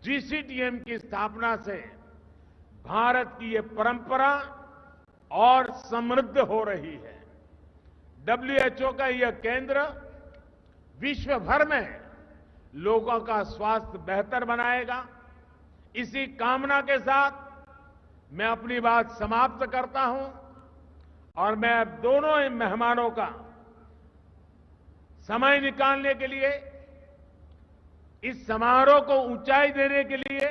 जीसीटीएम की स्थापना से भारत की ये परंपरा और समृद्ध हो रही है। WHO का यह केंद्र विश्व भर में लोगों का स्वास्थ्य बेहतर बनाएगा। इसी कामना के साथ मैं अपनी बात समाप्त करता हूं और मैं अब दोनों मेहमानों का समय निकालने के लिए, इस समारोह को ऊंचाई देने के लिए,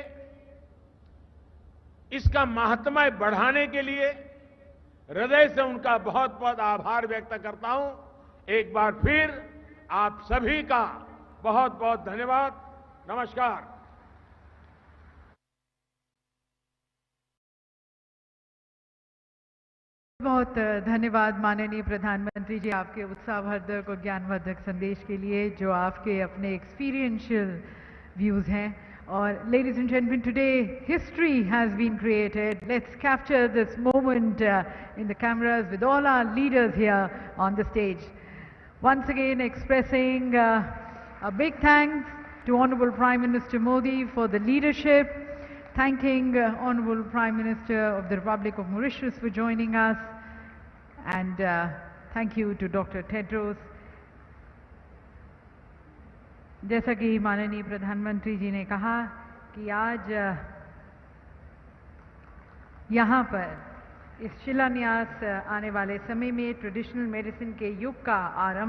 इसका महात्म्य बढ़ाने के लिए हृदय से उनका बहुत बहुत आभार व्यक्त करता हूं। एक बार फिर आप सभी का बहुत बहुत धन्यवाद। नमस्कार। बहुत धन्यवाद माननीय प्रधानमंत्री जी, आपके उत्साहवर्धक और ज्ञानवर्धक संदेश के लिए, जो आपके अपने एक्सपीरियंशियल व्यूज हैं। और ladies and gentlemen, today history has been created. Let's capture this moment in the cameras with all our leaders here on the stage. Once again expressing a big thanks to Honourable Prime Minister Modi for the leadership, thanking Honourable Prime Minister of the Republic of Mauritius for joining us, and thank you to Dr. Tedros. जैसा कि माननीय प्रधानमंत्री जी ने कहा कि आज यहाँ पर इस शिलान्यास आने वाले समय में ट्रेडिशनल मेडिसिन के युग का आरंभ